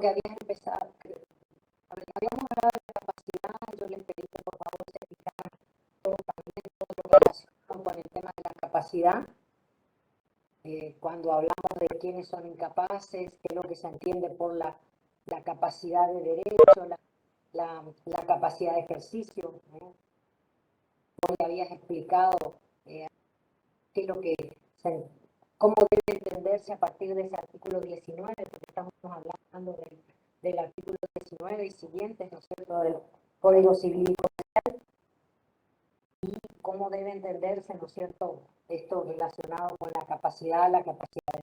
que habías empezado, habíamos hablado de capacidad, yo les pedí que por favor se fijaran todo lo relacionado con el tema de la capacidad. Cuando hablamos de quiénes son incapaces, qué es lo que se entiende por la capacidad de derecho, la capacidad de ejercicio. Vos le habías explicado qué es lo que cómo debe entenderse a partir de ese artículo 19, porque estamos hablando del artículo 19 y siguientes, ¿no es cierto?, del Código Civil y Comercial, y cómo debe entenderse, ¿no es cierto?, esto relacionado con la capacidad de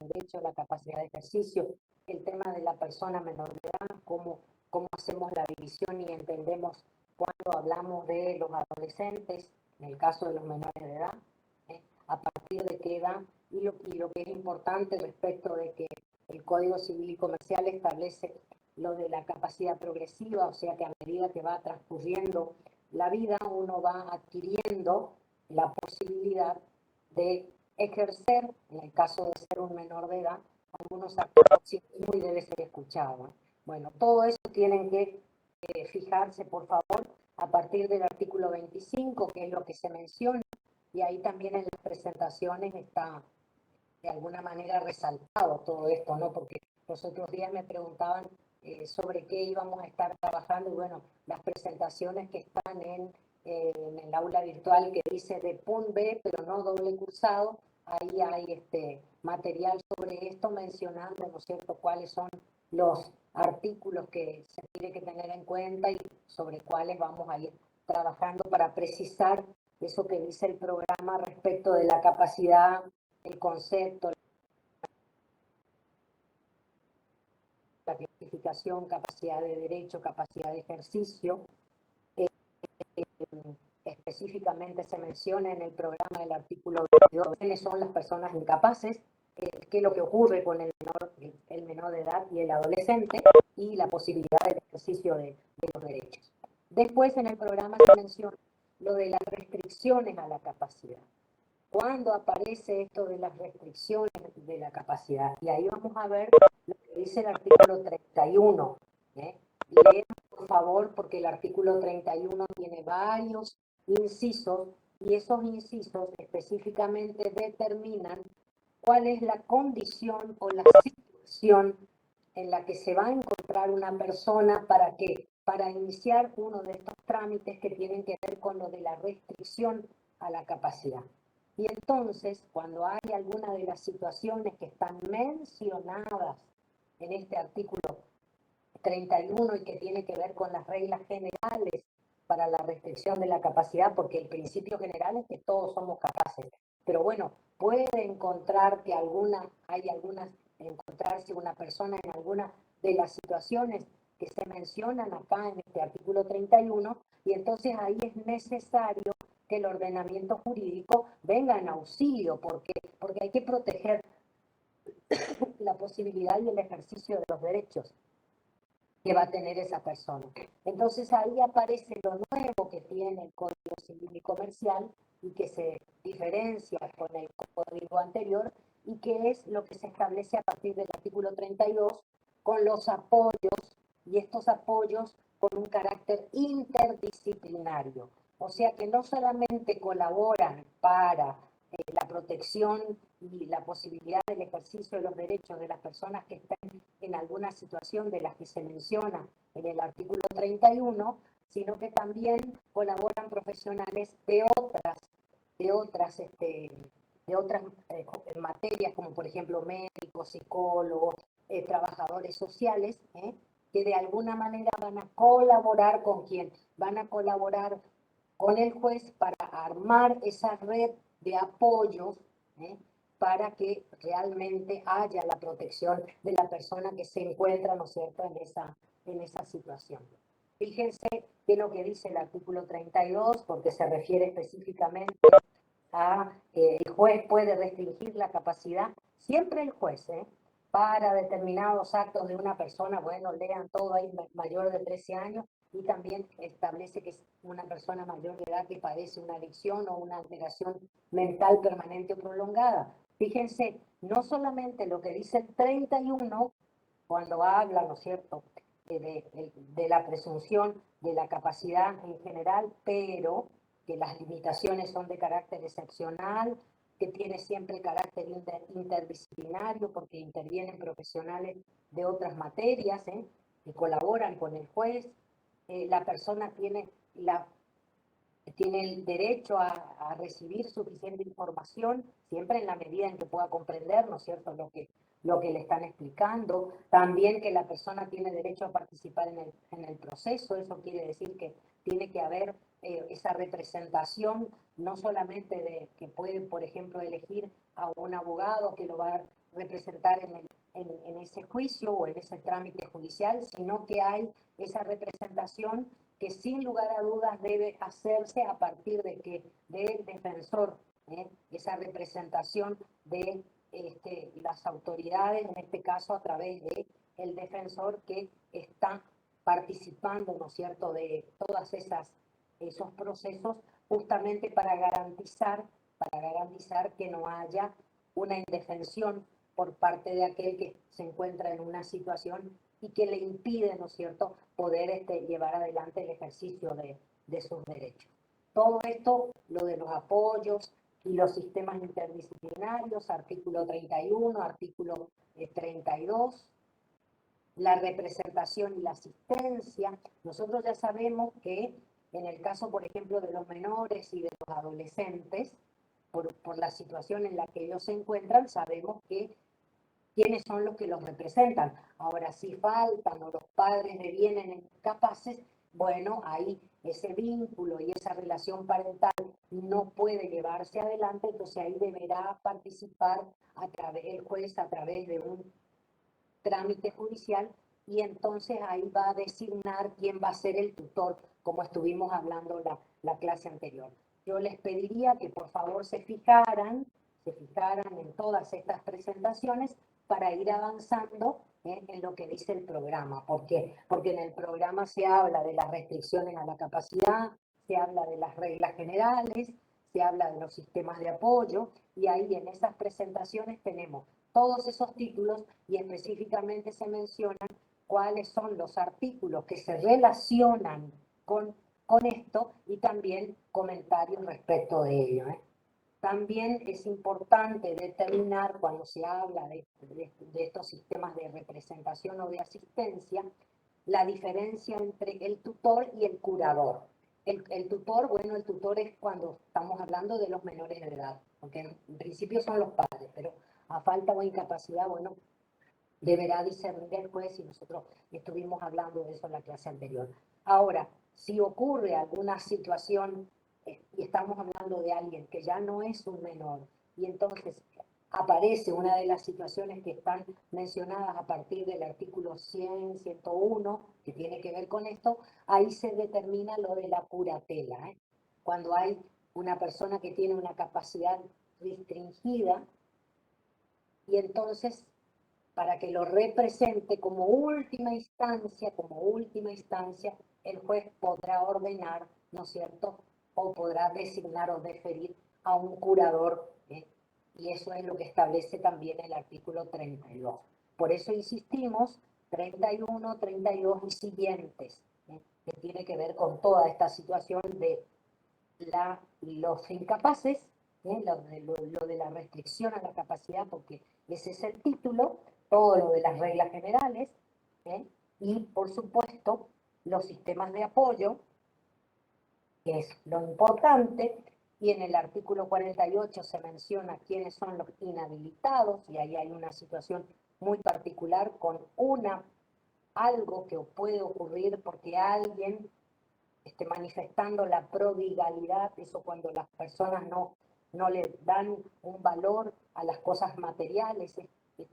derecho, la capacidad de ejercicio, el tema de la persona menor de edad, cómo hacemos la división y entendemos cuando hablamos de los adolescentes, en el caso de los menores de edad, a partir de qué edad, y lo que es importante respecto de que el Código Civil y Comercial establece lo de la capacidad progresiva, o sea que a medida que va transcurriendo la vida, uno va adquiriendo la posibilidad de ejercer, en el caso de ser un menor de edad, algunos actos y debe ser escuchado. Bueno, todo eso tienen que fijarse, por favor, a partir del artículo 25, que es lo que se menciona, y ahí también en las presentaciones está de alguna manera resaltado todo esto, ¿no? Porque los otros días me preguntaban sobre qué íbamos a estar trabajando, y bueno, las presentaciones que están en el aula virtual que dice de PUN B, pero no doble cursado, ahí hay material sobre esto mencionando, ¿no es cierto?, cuáles son los artículos que se tiene que tener en cuenta y sobre cuáles vamos a ir trabajando para precisar eso que dice el programa respecto de la capacidad, el concepto, la clasificación, capacidad de derecho, capacidad de ejercicio. Específicamente se menciona en el programa del artículo 22 quiénes son las personas incapaces, qué es lo que ocurre con el menor de edad y el adolescente, y la posibilidad del ejercicio de los derechos. Después en el programa se menciona lo de las restricciones a la capacidad. ¿Cuándo aparece esto de las restricciones de la capacidad? Y ahí vamos a ver lo que dice el artículo 31. Leemos, por favor, porque el artículo 31 tiene varios incisos, y esos incisos específicamente determinan cuál es la condición o la situación en la que se va a encontrar una persona para que para iniciar uno de estos trámites que tienen que ver con lo de la restricción a la capacidad. Y entonces, cuando hay alguna de las situaciones que están mencionadas en este artículo 31 y que tiene que ver con las reglas generales para la restricción de la capacidad, porque el principio general es que todos somos capaces. Pero bueno, puede encontrar que encontrarse una persona en alguna de las situaciones que se mencionan acá en este artículo 31, y entonces ahí es necesario que el ordenamiento jurídico venga en auxilio, porque hay que proteger la posibilidad y el ejercicio de los derechos que va a tener esa persona. Entonces ahí aparece lo nuevo que tiene el Código Civil y Comercial y que se diferencia con el código anterior, y que es lo que se establece a partir del artículo 32 con los apoyos, y estos apoyos con un carácter interdisciplinario. O sea que no solamente colaboran para la protección y la posibilidad del ejercicio de los derechos de las personas que están en alguna situación de las que se menciona en el artículo 31, sino que también colaboran profesionales de otras materias, como por ejemplo médicos, psicólogos, trabajadores sociales, que de alguna manera van a colaborar con quién, van a colaborar con el juez para armar esa red de apoyos, para que realmente haya la protección de la persona que se encuentra, ¿no es cierto?, en esa situación. Fíjense que lo que dice el artículo 32, porque se refiere específicamente a el juez puede restringir la capacidad, siempre el juez, para determinados actos de una persona, bueno, lean todo ahí, mayor de 13 años, y también establece que es una persona mayor de edad que padece una adicción o una alteración mental permanente o prolongada. Fíjense, no solamente lo que dice el 31 cuando habla, ¿no es cierto?, de la presunción de la capacidad en general, pero que las limitaciones son de carácter excepcional, que tiene siempre carácter interdisciplinario porque intervienen profesionales de otras materias, que colaboran con el juez. La persona tiene el derecho a recibir suficiente información, siempre en la medida en que pueda comprender, ¿no es cierto?, lo que le están explicando. También que la persona tiene derecho a participar en el proceso. Eso quiere decir que tiene que haber esa representación, no solamente de que puede, por ejemplo, elegir a un abogado que lo va a representar en ese juicio o en ese trámite judicial, sino que hay esa representación que sin lugar a dudas debe hacerse a partir de que del defensor, esa representación de las autoridades, en este caso a través de el defensor que está participando, ¿no es cierto?, de todas esos procesos, justamente para garantizar que no haya una indefensión por parte de aquel que se encuentra en una situación y que le impide, ¿no es cierto?, poder llevar adelante el ejercicio de sus derechos. Todo esto, lo de los apoyos y los sistemas interdisciplinarios, artículo 31, artículo 32, la representación y la asistencia. Nosotros ya sabemos que en el caso, por ejemplo, de los menores y de los adolescentes, por la situación en la que ellos se encuentran, sabemos que quiénes son los que los representan. Ahora, si faltan o los padres devienen incapaces, bueno, ahí ese vínculo y esa relación parental no puede llevarse adelante, entonces ahí deberá participar el juez a través de un trámite judicial y entonces ahí va a designar quién va a ser el tutor, como estuvimos hablando la clase anterior. Yo les pediría que por favor se fijaran en todas estas presentaciones para ir avanzando en lo que dice el programa. ¿Por qué? Porque en el programa se habla de las restricciones a la capacidad, se habla de las reglas generales, se habla de los sistemas de apoyo, y ahí en esas presentaciones tenemos todos esos títulos y específicamente se mencionan cuáles son los artículos que se relacionan con esto y también comentarios respecto de ello. También es importante determinar, cuando se habla de estos sistemas de representación o de asistencia, la diferencia entre el tutor y el curador. El tutor, bueno, el tutor es cuando estamos hablando de los menores de edad, porque en principio son los padres, pero a falta o incapacidad, bueno, deberá discernir el juez y nosotros estuvimos hablando de eso en la clase anterior. Ahora, si ocurre alguna situación y estamos hablando de alguien que ya no es un menor y entonces aparece una de las situaciones que están mencionadas a partir del artículo 100, 101, que tiene que ver con esto, ahí se determina lo de la curatela. Cuando hay una persona que tiene una capacidad restringida y entonces para que lo represente como última instancia, el juez podrá ordenar, ¿no es cierto?, o podrá designar o deferir a un curador, y eso es lo que establece también el artículo 32. Por eso insistimos, 31, 32 y siguientes, que tiene que ver con toda esta situación de los incapaces, lo de la restricción a la capacidad, porque ese es el título, todo lo de las reglas generales, y por supuesto los sistemas de apoyo, que es lo importante, y en el artículo 48 se menciona quiénes son los inhabilitados, y ahí hay una situación muy particular con algo que puede ocurrir porque alguien manifestando la prodigalidad, eso cuando las personas no le dan un valor a las cosas materiales,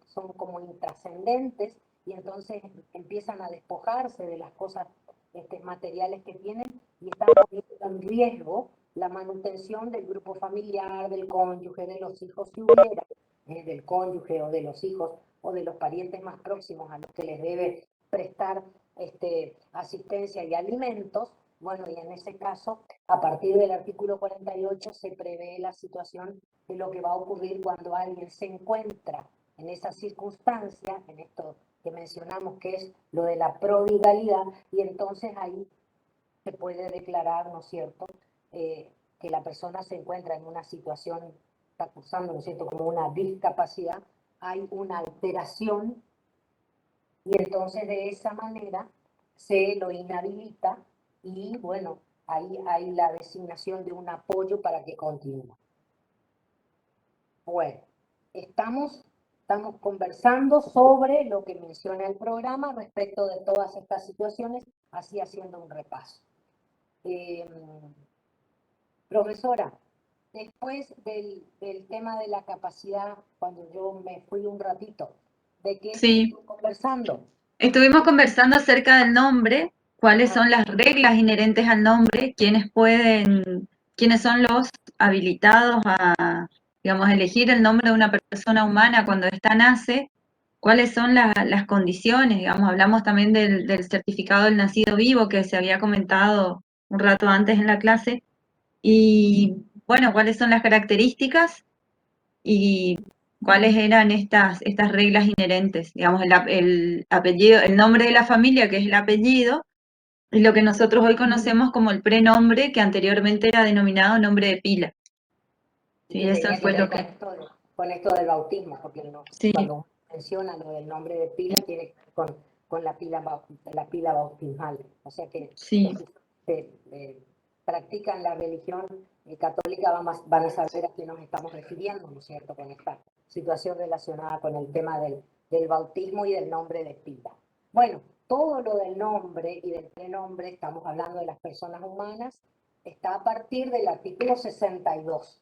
son como intrascendentes y entonces empiezan a despojarse de las cosas materiales que tienen y están poniendo en riesgo la manutención del grupo familiar, del cónyuge, de los hijos si hubiera, del cónyuge o de los hijos o de los parientes más próximos a los que les debe prestar asistencia y alimentos. Bueno, y en ese caso, a partir del artículo 48 se prevé la situación de lo que va a ocurrir cuando alguien se encuentra en esa circunstancia, en esto que mencionamos, que es lo de la prodigalidad, y entonces ahí se puede declarar, ¿no es cierto?, que la persona se encuentra en una situación, está cursando, ¿no es cierto?, como una discapacidad, hay una alteración, y entonces de esa manera se lo inhabilita y, bueno, ahí hay la designación de un apoyo para que continúe. Bueno, estamos conversando sobre lo que menciona el programa respecto de todas estas situaciones, así haciendo un repaso. Profesora, después del tema de la capacidad, cuando yo me fui un ratito, ¿de qué Sí. estuvimos conversando? Estuvimos conversando acerca del nombre, cuáles son las reglas inherentes al nombre, quiénes son los habilitados a, digamos, elegir el nombre de una persona humana cuando ésta nace, cuáles son las condiciones, digamos, hablamos también del certificado del nacido vivo que se había comentado un rato antes en la clase, y bueno, cuáles son las características y cuáles eran estas reglas inherentes, digamos, el apellido, el nombre de la familia, que es el apellido, y lo que nosotros hoy conocemos como el prenombre, que anteriormente era denominado nombre de pila. Y Sí, que eso tenía fue que ver lo que... con esto del bautismo, porque Sí, cuando uno menciona lo del nombre de pila, tiene que ver con la pila bautismal. O sea que sí, los que practican la religión católica van a saber a qué nos estamos refiriendo, ¿no es cierto?, con esta situación relacionada con el tema del bautismo y del nombre de pila. Bueno, todo lo del nombre y del prenombre, estamos hablando de las personas humanas, está a partir del artículo 62.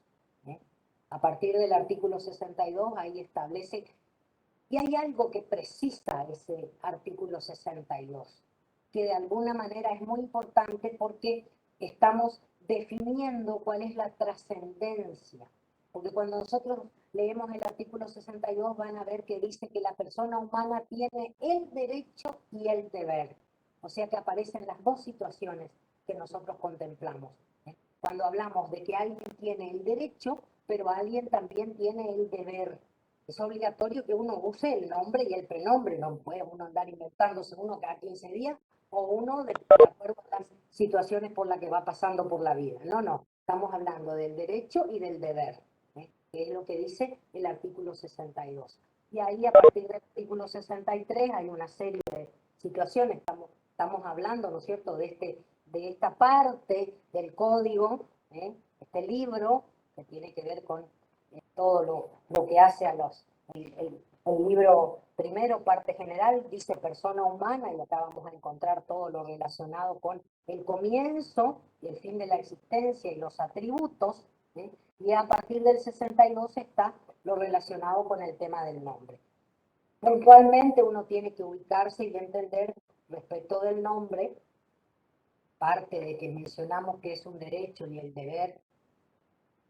A partir del artículo 62, ahí establece, y hay algo que precisa ese artículo 62, que de alguna manera es muy importante porque estamos definiendo cuál es la trascendencia. Porque cuando nosotros leemos el artículo 62 van a ver que dice que la persona humana tiene el derecho y el deber. O sea que aparecen las dos situaciones que nosotros contemplamos. Cuando hablamos de que alguien tiene el derecho, pero alguien también tiene el deber. Es obligatorio que uno use el nombre y el prenombre, no puede uno andar inventándose uno cada 15 días o uno de acuerdo a las situaciones por las que va pasando por la vida. No, estamos hablando del derecho y del deber, que es lo que dice el artículo 62. Y ahí a partir del artículo 63 hay una serie de situaciones, estamos hablando, ¿no es cierto?, de esta parte del código, este libro que tiene que ver con todo lo que hace a el libro primero, parte general, dice persona humana, y acá vamos a encontrar todo lo relacionado con el comienzo y el fin de la existencia y los atributos, y a partir del 62 está lo relacionado con el tema del nombre. Puntualmente uno tiene que ubicarse y entender respecto del nombre, parte de que mencionamos que es un derecho y el deber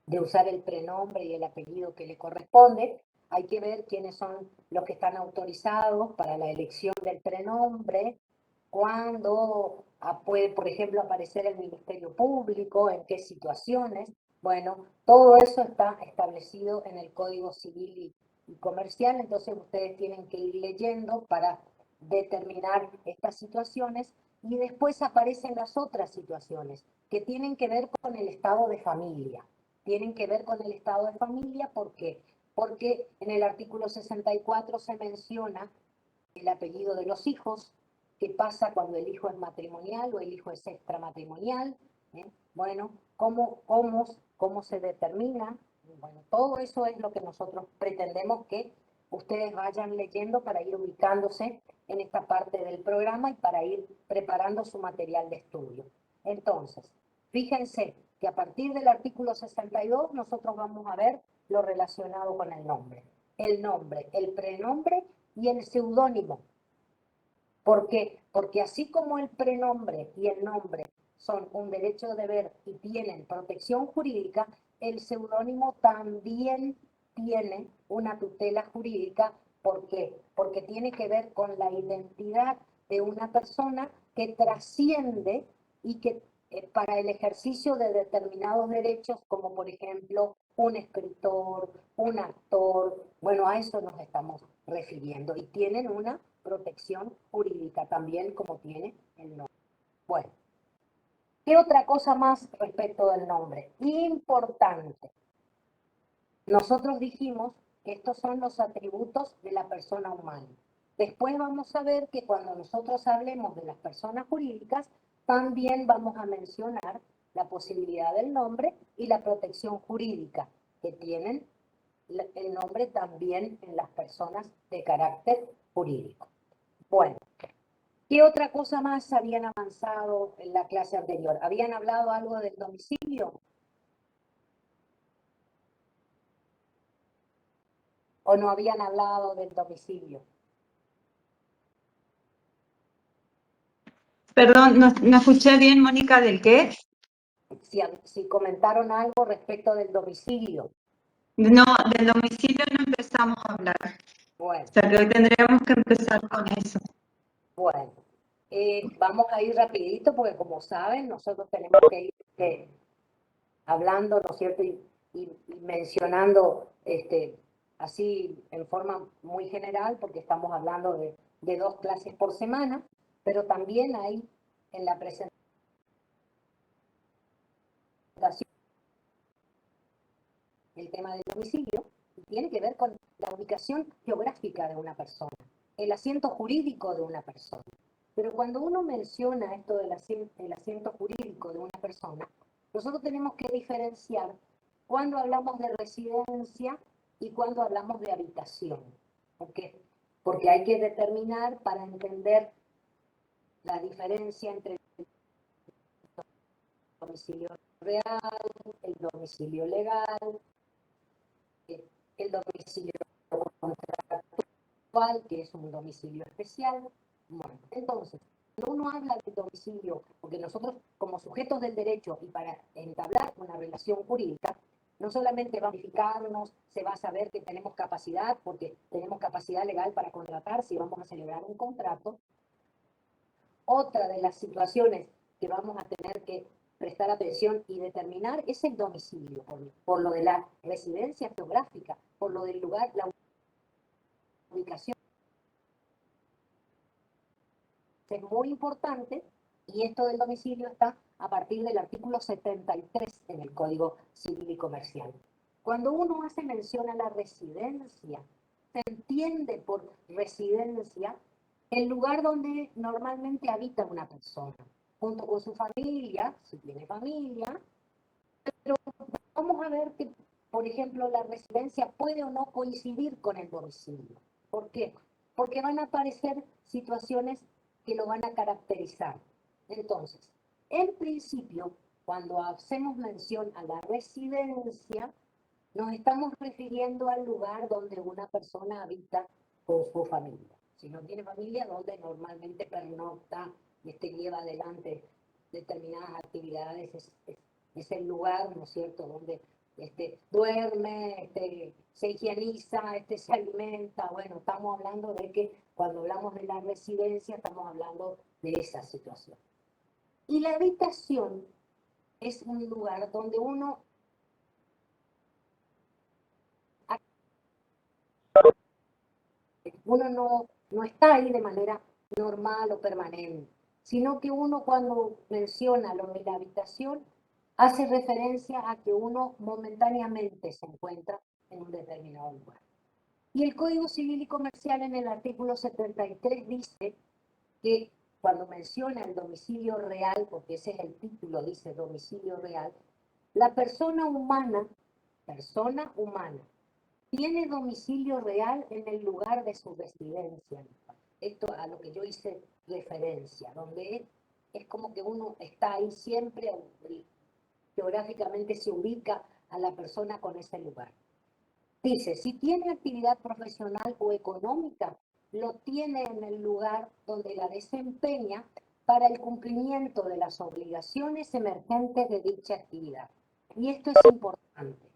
de usar el prenombre y el apellido que le corresponde. Hay que ver quiénes son los que están autorizados para la elección del prenombre, cuándo puede, por ejemplo, aparecer el Ministerio Público, en qué situaciones. Bueno, todo eso está establecido en el Código Civil y Comercial, entonces ustedes tienen que ir leyendo para determinar estas situaciones, y después aparecen las otras situaciones que tienen que ver con el estado de familia. Tienen que ver con el estado de familia, ¿por qué? Porque en el artículo 64 se menciona el apellido de los hijos, qué pasa cuando el hijo es matrimonial o el hijo es extramatrimonial, bueno, cómo se determina, bueno, todo eso es lo que nosotros pretendemos que ustedes vayan leyendo para ir ubicándose en esta parte del programa y para ir preparando su material de estudio. Entonces, fíjense que a partir del artículo 62 nosotros vamos a ver lo relacionado con el nombre, el prenombre y el seudónimo. ¿Por qué? Porque así como el prenombre y el nombre son un derecho de deber y tienen protección jurídica, el seudónimo también tiene una tutela jurídica. ¿Por qué? Porque tiene que ver con la identidad de una persona que trasciende y que para el ejercicio de determinados derechos, como por ejemplo un escritor, un actor, bueno, a eso nos estamos refiriendo, y tienen una protección jurídica también como tiene el nombre. Bueno, ¿qué otra cosa más respecto del nombre? Importante. Nosotros dijimos que estos son los atributos de la persona humana. Después vamos a ver que cuando nosotros hablemos de las personas jurídicas, también vamos a mencionar la posibilidad del nombre y la protección jurídica que tienen el nombre también en las personas de carácter jurídico. Bueno, ¿qué otra cosa más habían avanzado en la clase anterior? ¿Habían hablado algo del domicilio? ¿O no habían hablado del domicilio? Perdón, no escuché bien, Mónica, ¿del qué? Si comentaron algo respecto del domicilio. No, del domicilio no empezamos a hablar. Bueno, O sea que hoy tendríamos que empezar con eso. bueno. Vamos a ir rapidito porque como saben, nosotros tenemos que ir hablando, ¿no es cierto? Y mencionando así en forma muy general, porque estamos hablando de 2 clases por semana, pero también hay en la presentación el tema del domicilio, y tiene que ver con la ubicación geográfica de una persona, el asiento jurídico de una persona. Pero cuando uno menciona esto del asiento jurídico de una persona, nosotros tenemos que diferenciar cuando hablamos de residencia y cuando hablamos de habitación. ¿Por qué? Porque hay que determinar para entender la diferencia entre el domicilio real, el domicilio legal, el domicilio contractual, que es un domicilio especial. Bueno, entonces, cuando uno habla del domicilio, porque nosotros como sujetos del derecho y para entablar una relación jurídica, no solamente va a verificarnos, se va a saber que tenemos capacidad, porque tenemos capacidad legal para contratar si vamos a celebrar un contrato. Otra de las situaciones que vamos a tener que prestar atención y determinar es el domicilio, por lo de la residencia geográfica, por lo del lugar, la ubicación. Es muy importante y esto del domicilio está a partir del artículo 73 en el Código Civil y Comercial. Cuando uno hace mención a la residencia, se entiende por residencia el lugar donde normalmente habita una persona, junto con su familia, si tiene familia, pero vamos a ver que, por ejemplo, la residencia puede o no coincidir con el domicilio. ¿Por qué? Porque van a aparecer situaciones que lo van a caracterizar. Entonces, en principio, cuando hacemos mención a la residencia, nos estamos refiriendo al lugar donde una persona habita con su familia. Si no tiene familia, donde normalmente pernocta y lleva adelante determinadas actividades, es el lugar, ¿no es cierto?, donde duerme, se higieniza, se alimenta. Bueno, estamos hablando de que cuando hablamos de la residencia, estamos hablando de esa situación. Y la habitación es un lugar donde uno no está ahí de manera normal o permanente, sino que uno cuando menciona lo de la habitación, hace referencia a que uno momentáneamente se encuentra en un determinado lugar. Y el Código Civil y Comercial en el artículo 73 dice que cuando menciona el domicilio real, porque ese es el título, dice domicilio real, la persona humana, tiene domicilio real en el lugar de su residencia. Esto a lo que yo hice referencia, donde es como que uno está ahí siempre, geográficamente se ubica a la persona con ese lugar. Dice, si tiene actividad profesional o económica, lo tiene en el lugar donde la desempeña para el cumplimiento de las obligaciones emergentes de dicha actividad. Y esto es importante.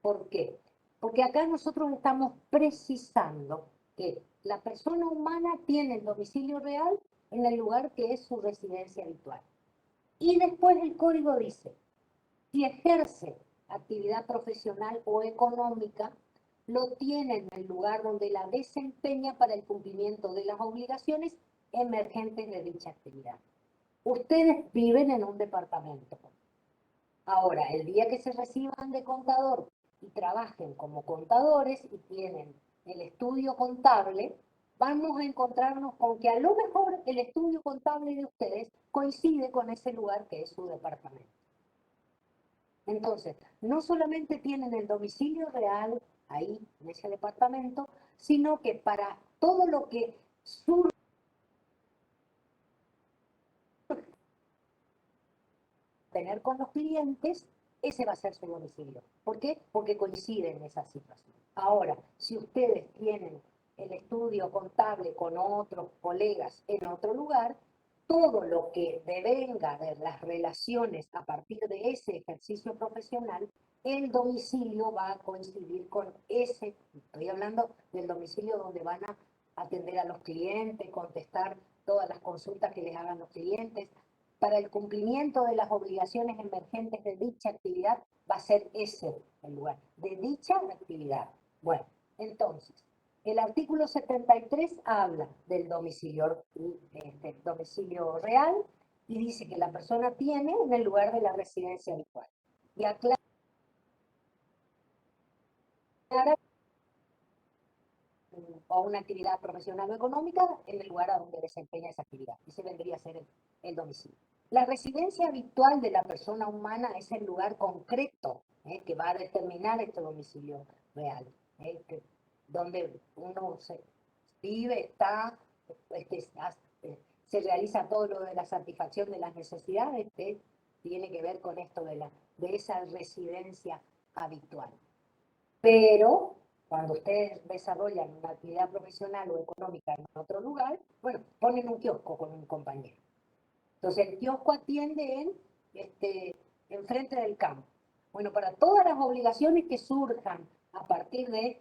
¿Por qué? Porque acá nosotros estamos precisando que la persona humana tiene el domicilio real en el lugar que es su residencia habitual. Y después el código dice, si ejerce actividad profesional o económica, lo tiene en el lugar donde la desempeña para el cumplimiento de las obligaciones emergentes de dicha actividad. Ustedes viven en un departamento. Ahora, el día que se reciban de contador y trabajen como contadores y tienen el estudio contable, vamos a encontrarnos con que a lo mejor el estudio contable de ustedes coincide con ese lugar que es su departamento. Entonces, no solamente tienen el domicilio real ahí, en ese departamento, sino que para todo lo que surge tener con los clientes, ese va a ser su domicilio. ¿Por qué? Porque coincide en esa situación. Ahora, si ustedes tienen el estudio contable con otros colegas en otro lugar, todo lo que devenga de las relaciones a partir de ese ejercicio profesional, el domicilio va a coincidir con ese, estoy hablando del domicilio donde van a atender a los clientes, contestar todas las consultas que les hagan los clientes. Para el cumplimiento de las obligaciones emergentes de dicha actividad, va a ser ese el lugar, de dicha actividad. Bueno, entonces, el artículo 73 habla del domicilio real y dice que la persona tiene en el lugar de la residencia habitual. Y aclara o una actividad profesional o económica en el lugar a donde desempeña esa actividad. Ese vendría a ser el domicilio. La residencia habitual de la persona humana es el lugar concreto que va a determinar este domicilio real, donde uno vive, está, se realiza todo lo de la satisfacción de las necesidades, que tiene que ver con esto de esa residencia habitual. Pero cuando ustedes desarrollan una actividad profesional o económica en otro lugar, bueno, ponen un kiosco con un compañero. Entonces el kiosco atiende enfrente del campo. Bueno, para todas las obligaciones que surjan a partir de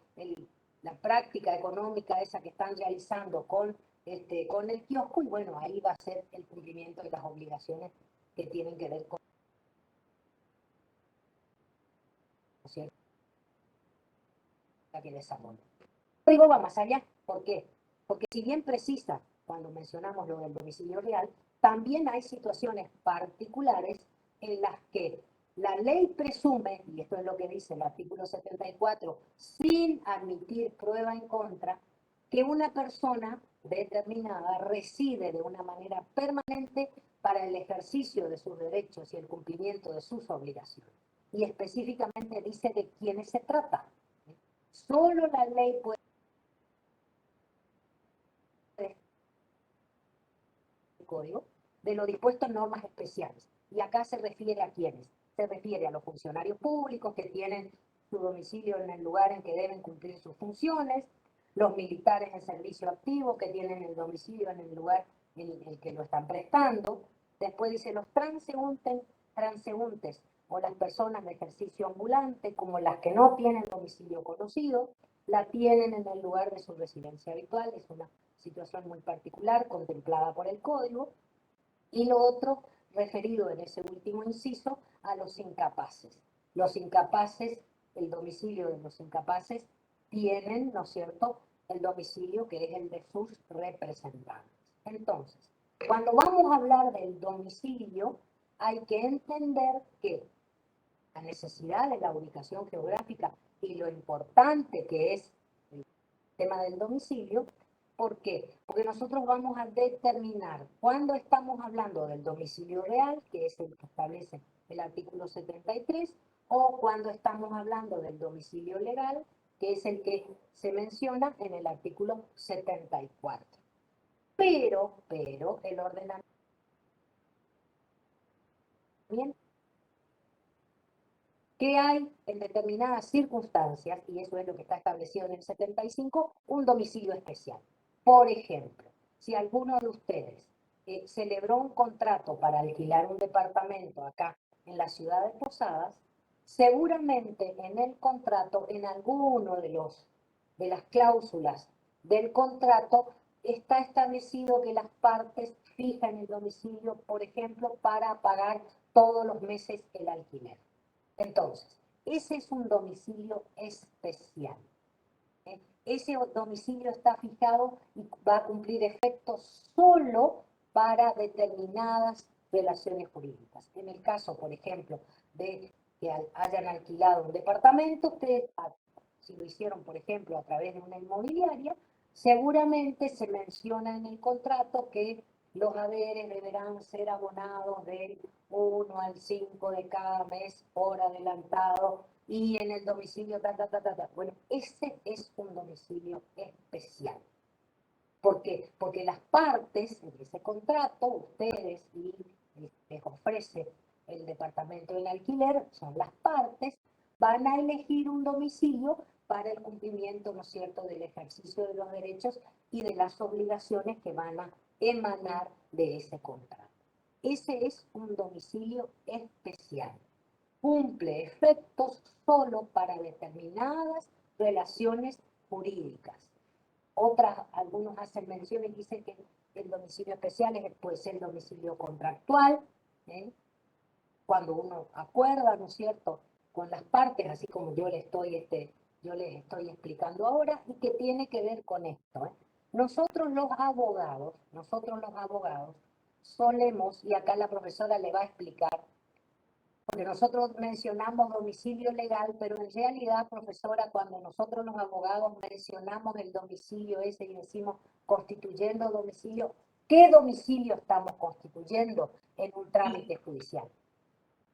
la práctica económica esa que están realizando con el kiosco, y bueno, ahí va a ser el cumplimiento de las obligaciones que tienen que ver con la que desarrolla. El código va más allá. ¿Por qué? Porque si bien precisa, cuando mencionamos lo del domicilio real, también hay situaciones particulares en las que la ley presume, y esto es lo que dice el artículo 74, sin admitir prueba en contra, que una persona determinada reside de una manera permanente para el ejercicio de sus derechos y el cumplimiento de sus obligaciones. Y específicamente dice de quiénes se trata. Solo la ley puede código de lo dispuesto en normas especiales. Y acá se refiere a quiénes. Se refiere a los funcionarios públicos que tienen su domicilio en el lugar en que deben cumplir sus funciones, los militares en servicio activo que tienen el domicilio en el lugar en el que lo están prestando. Después dice los transeúntes o las personas de ejercicio ambulante, como las que no tienen domicilio conocido, la tienen en el lugar de su residencia habitual. Es una situación muy particular contemplada por el código. Y lo otro, referido en ese último inciso, a los incapaces. Los incapaces, el domicilio de los incapaces tienen, ¿no es cierto?, el domicilio que es el de sus representantes. Entonces, cuando vamos a hablar del domicilio, hay que entender que la necesidad de la ubicación geográfica y lo importante que es el tema del domicilio. ¿Por qué? Porque nosotros vamos a determinar cuando estamos hablando del domicilio real, que es el que establece el artículo 73, o cuando estamos hablando del domicilio legal, que es el que se menciona en el artículo 74. Pero el ordenamiento que hay en determinadas circunstancias, y eso es lo que está establecido en el 75, un domicilio especial. Por ejemplo, si alguno de ustedes celebró un contrato para alquilar un departamento acá en la ciudad de Posadas, seguramente en el contrato, en alguno de las cláusulas del contrato, está establecido que las partes fijan el domicilio, por ejemplo, para pagar todos los meses el alquiler. Entonces, ese es un domicilio especial. ese domicilio está fijado y va a cumplir efectos solo para determinadas relaciones jurídicas. En el caso, por ejemplo, de que hayan alquilado un departamento, ustedes, si lo hicieron, por ejemplo, a través de una inmobiliaria, seguramente se menciona en el contrato que los haberes deberán ser abonados del 1 al 5 de cada mes por adelantado y en el domicilio, Bueno, ese es un domicilio especial. ¿Por qué? Porque las partes de ese contrato, ustedes y les ofrece el departamento del alquiler, son las partes, van a elegir un domicilio para el cumplimiento, ¿no es cierto?, del ejercicio de los derechos y de las obligaciones que van a emanar de ese contrato. Ese es un domicilio especial. Cumple efectos solo para determinadas relaciones jurídicas. Algunos hacen mención y dicen que el domicilio especial puede ser el domicilio contractual, ¿eh? Cuando uno acuerda, ¿no es cierto?, con las partes, así como yo les estoy explicando ahora, y que tiene que ver con esto, ¿eh? Nosotros los abogados solemos, y acá la profesora le va a explicar, porque nosotros mencionamos domicilio legal, pero en realidad, profesora, cuando nosotros los abogados mencionamos el domicilio ese y decimos constituyendo domicilio, ¿qué domicilio estamos constituyendo en un trámite judicial?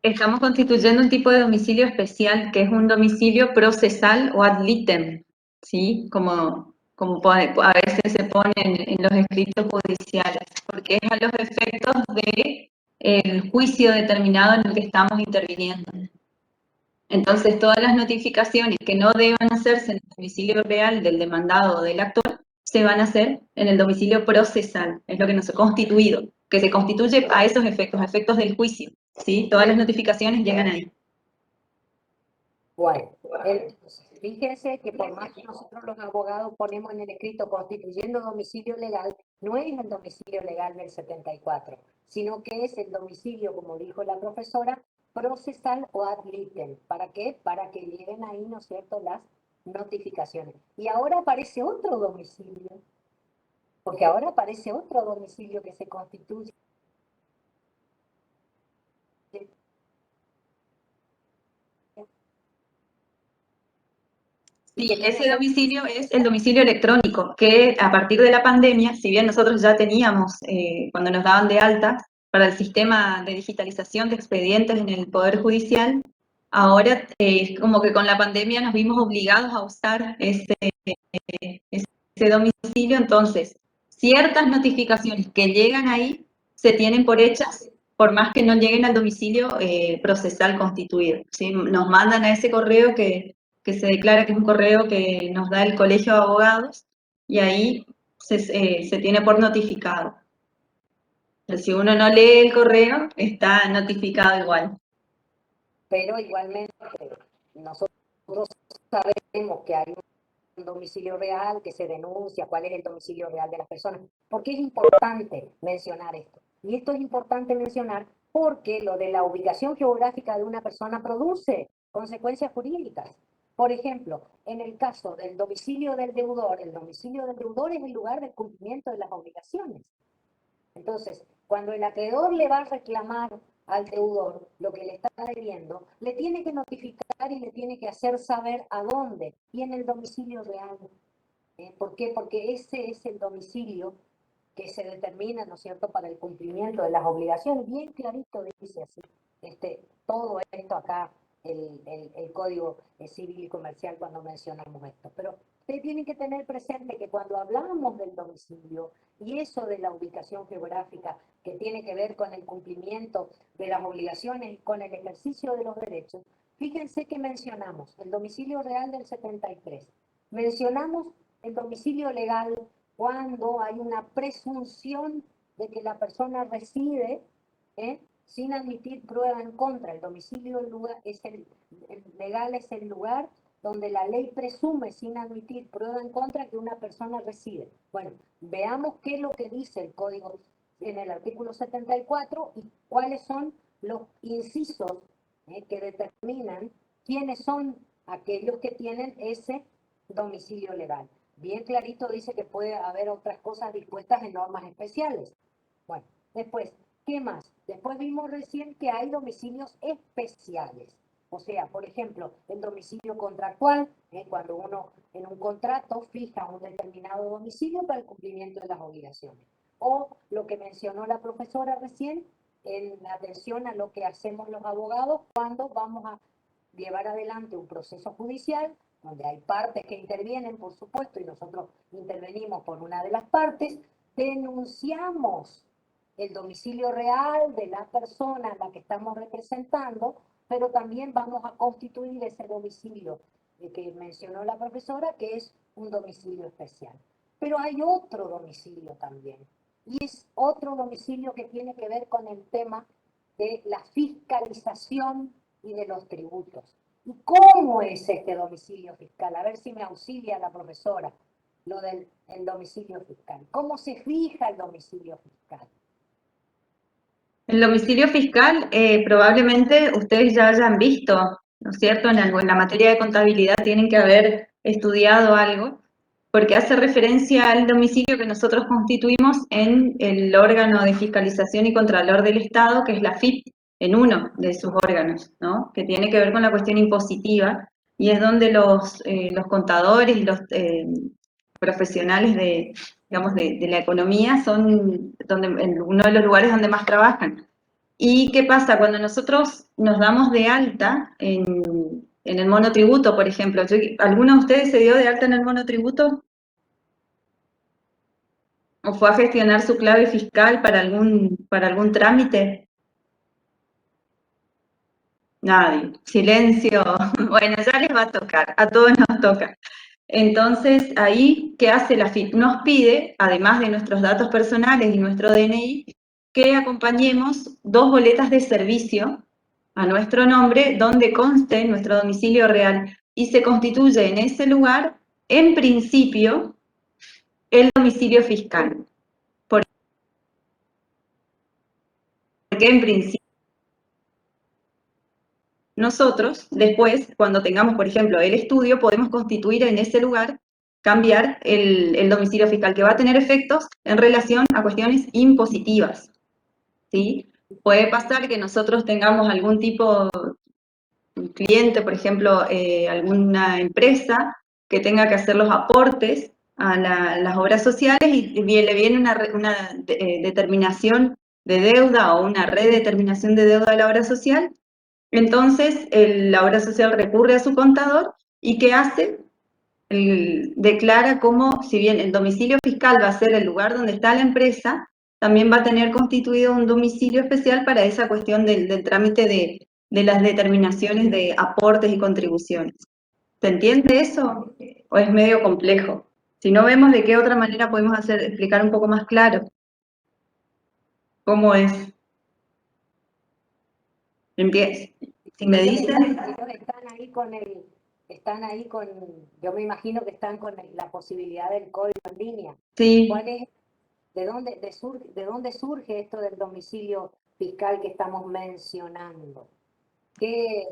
Estamos constituyendo un tipo de domicilio especial, que es un domicilio procesal o ad litem, ¿sí? Como a veces se pone en los escritos judiciales, porque es a los efectos del juicio determinado en el que estamos interviniendo. Entonces, todas las notificaciones que no deban hacerse en el domicilio real del demandado o del actor, se van a hacer en el domicilio procesal, es lo que nos ha constituido, que se constituye a esos efectos, a efectos del juicio, ¿sí? Todas las notificaciones llegan ahí. Bueno, fíjense que por más que nosotros los abogados ponemos en el escrito constituyendo domicilio legal, no es el domicilio legal del 74, sino que es el domicilio, como dijo la profesora, procesal o ad litem. ¿Para qué? Para que lleguen ahí, ¿no es cierto?, las notificaciones. Y ahora aparece otro domicilio, porque ahora aparece otro domicilio que se constituye. Sí, ese domicilio es el domicilio electrónico, que a partir de la pandemia, si bien nosotros ya teníamos, cuando nos daban de alta, para el sistema de digitalización de expedientes en el Poder Judicial, ahora es como que con la pandemia nos vimos obligados a usar ese domicilio, entonces ciertas notificaciones que llegan ahí se tienen por hechas, por más que no lleguen al domicilio procesal constituido, ¿sí? Nos mandan a ese correo que se declara que es un correo que nos da el Colegio de Abogados y ahí se tiene por notificado. Pero si uno no lee el correo, está notificado igual. Pero igualmente nosotros sabemos que hay un domicilio real, que se denuncia cuál es el domicilio real de las personas. ¿Por qué es importante mencionar esto? Y esto es importante mencionar porque lo de la ubicación geográfica de una persona produce consecuencias jurídicas. Por ejemplo, en el caso del domicilio del deudor, el domicilio del deudor es el lugar del cumplimiento de las obligaciones. Entonces, cuando el acreedor le va a reclamar al deudor lo que le está debiendo, le tiene que notificar y le tiene que hacer saber a dónde y en el domicilio real. ¿Por qué? Porque ese es el domicilio que se determina, ¿no es cierto?, para el cumplimiento de las obligaciones. Bien clarito dice así. Todo esto acá, el Código Civil y Comercial cuando mencionamos esto. Pero ustedes tienen que tener presente que cuando hablamos del domicilio y eso de la ubicación geográfica que tiene que ver con el cumplimiento de las obligaciones y con el ejercicio de los derechos, fíjense que mencionamos el domicilio real del 73. Mencionamos el domicilio legal cuando hay una presunción de que la persona reside sin admitir prueba en contra. El domicilio legal es el lugar donde la ley presume sin admitir prueba en contra que una persona reside. Bueno, veamos qué es lo que dice el Código en el artículo 74 y cuáles son los incisos que determinan quiénes son aquellos que tienen ese domicilio legal. bien clarito dice que puede haber otras cosas dispuestas en normas especiales. Bueno, después, ¿qué más? Después vimos recién que hay domicilios especiales. O sea, por ejemplo, el domicilio contractual, cuando uno en un contrato fija un determinado domicilio para el cumplimiento de las obligaciones. O lo que mencionó la profesora recién, en atención a lo que hacemos los abogados cuando vamos a llevar adelante un proceso judicial, donde hay partes que intervienen, por supuesto, y nosotros intervenimos por una de las partes, denunciamos el domicilio real de la persona a la que estamos representando, pero también vamos a constituir ese domicilio que mencionó la profesora, que es un domicilio especial. Pero hay otro domicilio también, y es otro domicilio que tiene que ver con el tema de la fiscalización y de los tributos. ¿Y cómo es este domicilio fiscal? A ver si me auxilia la profesora, lo del el domicilio fiscal. ¿Cómo se fija el domicilio fiscal? El domicilio fiscal probablemente ustedes ya hayan visto, ¿no es cierto? En la materia de contabilidad tienen que haber estudiado algo, porque hace referencia al domicilio que nosotros constituimos en el órgano de fiscalización y contralor del Estado, que es la FIP, en uno de sus órganos, ¿no? Que tiene que ver con la cuestión impositiva, y es donde los contadores y los profesionales de, digamos, de la economía son en uno de los lugares donde más trabajan. ¿Y qué pasa? Cuando nosotros nos damos de alta en el monotributo, por ejemplo, ¿alguno de ustedes se dio de alta en el monotributo? ¿O fue a gestionar su clave fiscal para algún trámite? Nadie. Silencio. Bueno, ya les va a tocar, a todos nos toca. Entonces, ahí, ¿qué hace la FIP? Nos pide, además de nuestros datos personales y nuestro DNI, que acompañemos 2 boletas de servicio a nuestro nombre, donde conste nuestro domicilio real, y se constituye en ese lugar, en principio, el domicilio fiscal. Porque en principio, nosotros, después, cuando tengamos, por ejemplo, el estudio, podemos constituir en ese lugar, cambiar el domicilio fiscal, que va a tener efectos en relación a cuestiones impositivas, ¿sí? Puede pasar que nosotros tengamos algún tipo, un cliente, por ejemplo, alguna empresa que tenga que hacer los aportes a las obras sociales y le viene una determinación de deuda o una redeterminación de deuda de la obra social. Entonces, la obra social recurre a su contador y ¿qué hace? Declara como, si bien el domicilio fiscal va a ser el lugar donde está la empresa, también va a tener constituido un domicilio especial para esa cuestión del trámite de las determinaciones de aportes y contribuciones. ¿Se entiende eso? ¿O es medio complejo? Si no, vemos de qué otra manera podemos explicar un poco más claro cómo es. Si me dicen... Están ahí con, yo me imagino que están con la posibilidad del código en línea. Sí. ¿Cuál es, de dónde surge esto del domicilio fiscal que estamos mencionando? ¿Qué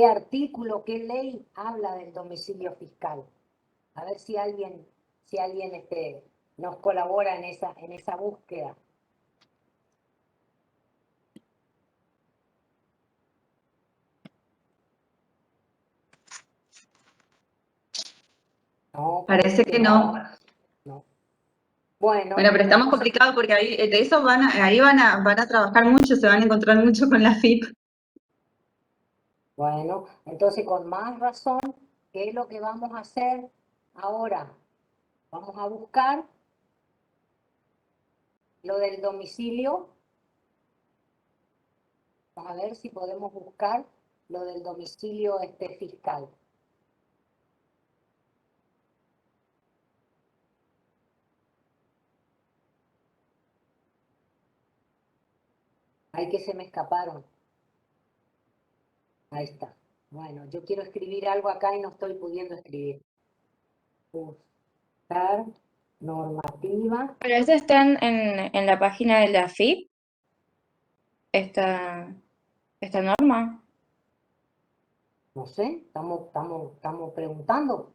artículo, qué ley habla del domicilio fiscal? A ver si alguien nos colabora en esa búsqueda. No, Parece que no. No. Bueno, pero estamos complicados porque ahí, de eso van a trabajar mucho, se van a encontrar mucho con la FIP. Bueno, entonces con más razón, ¿qué es lo que vamos a hacer ahora? Vamos a buscar lo del domicilio. Vamos a ver si podemos buscar lo del domicilio fiscal. Ay, que se me escaparon. Ahí está. Bueno, yo quiero escribir algo acá y no estoy pudiendo escribir. Buscar normativa. Pero eso está en la página de la FIP, esta norma. No sé, estamos preguntando.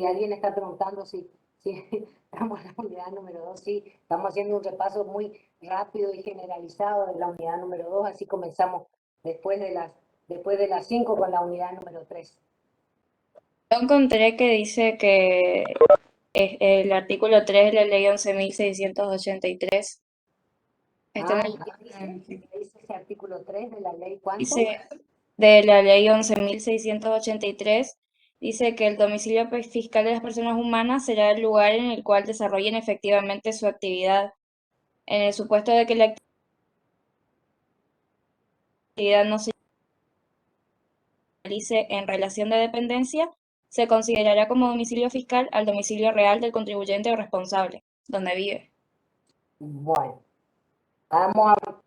si alguien está preguntando si estamos en la unidad número 2, sí, estamos haciendo un repaso muy rápido y generalizado de la unidad número 2, así comenzamos después de las 5 con la unidad número 3. Yo encontré que dice que es el artículo 3 de la ley 11.683 está en el, ¿Qué dice ese artículo 3 de la ley? ¿Cuánto? dice de la ley 11.683, dice que el domicilio fiscal de las personas humanas será el lugar en el cual desarrollen efectivamente su actividad. En el supuesto de que la actividad no se realice en relación de dependencia, se considerará como domicilio fiscal al domicilio real del contribuyente o responsable, donde vive. Bueno, vamos a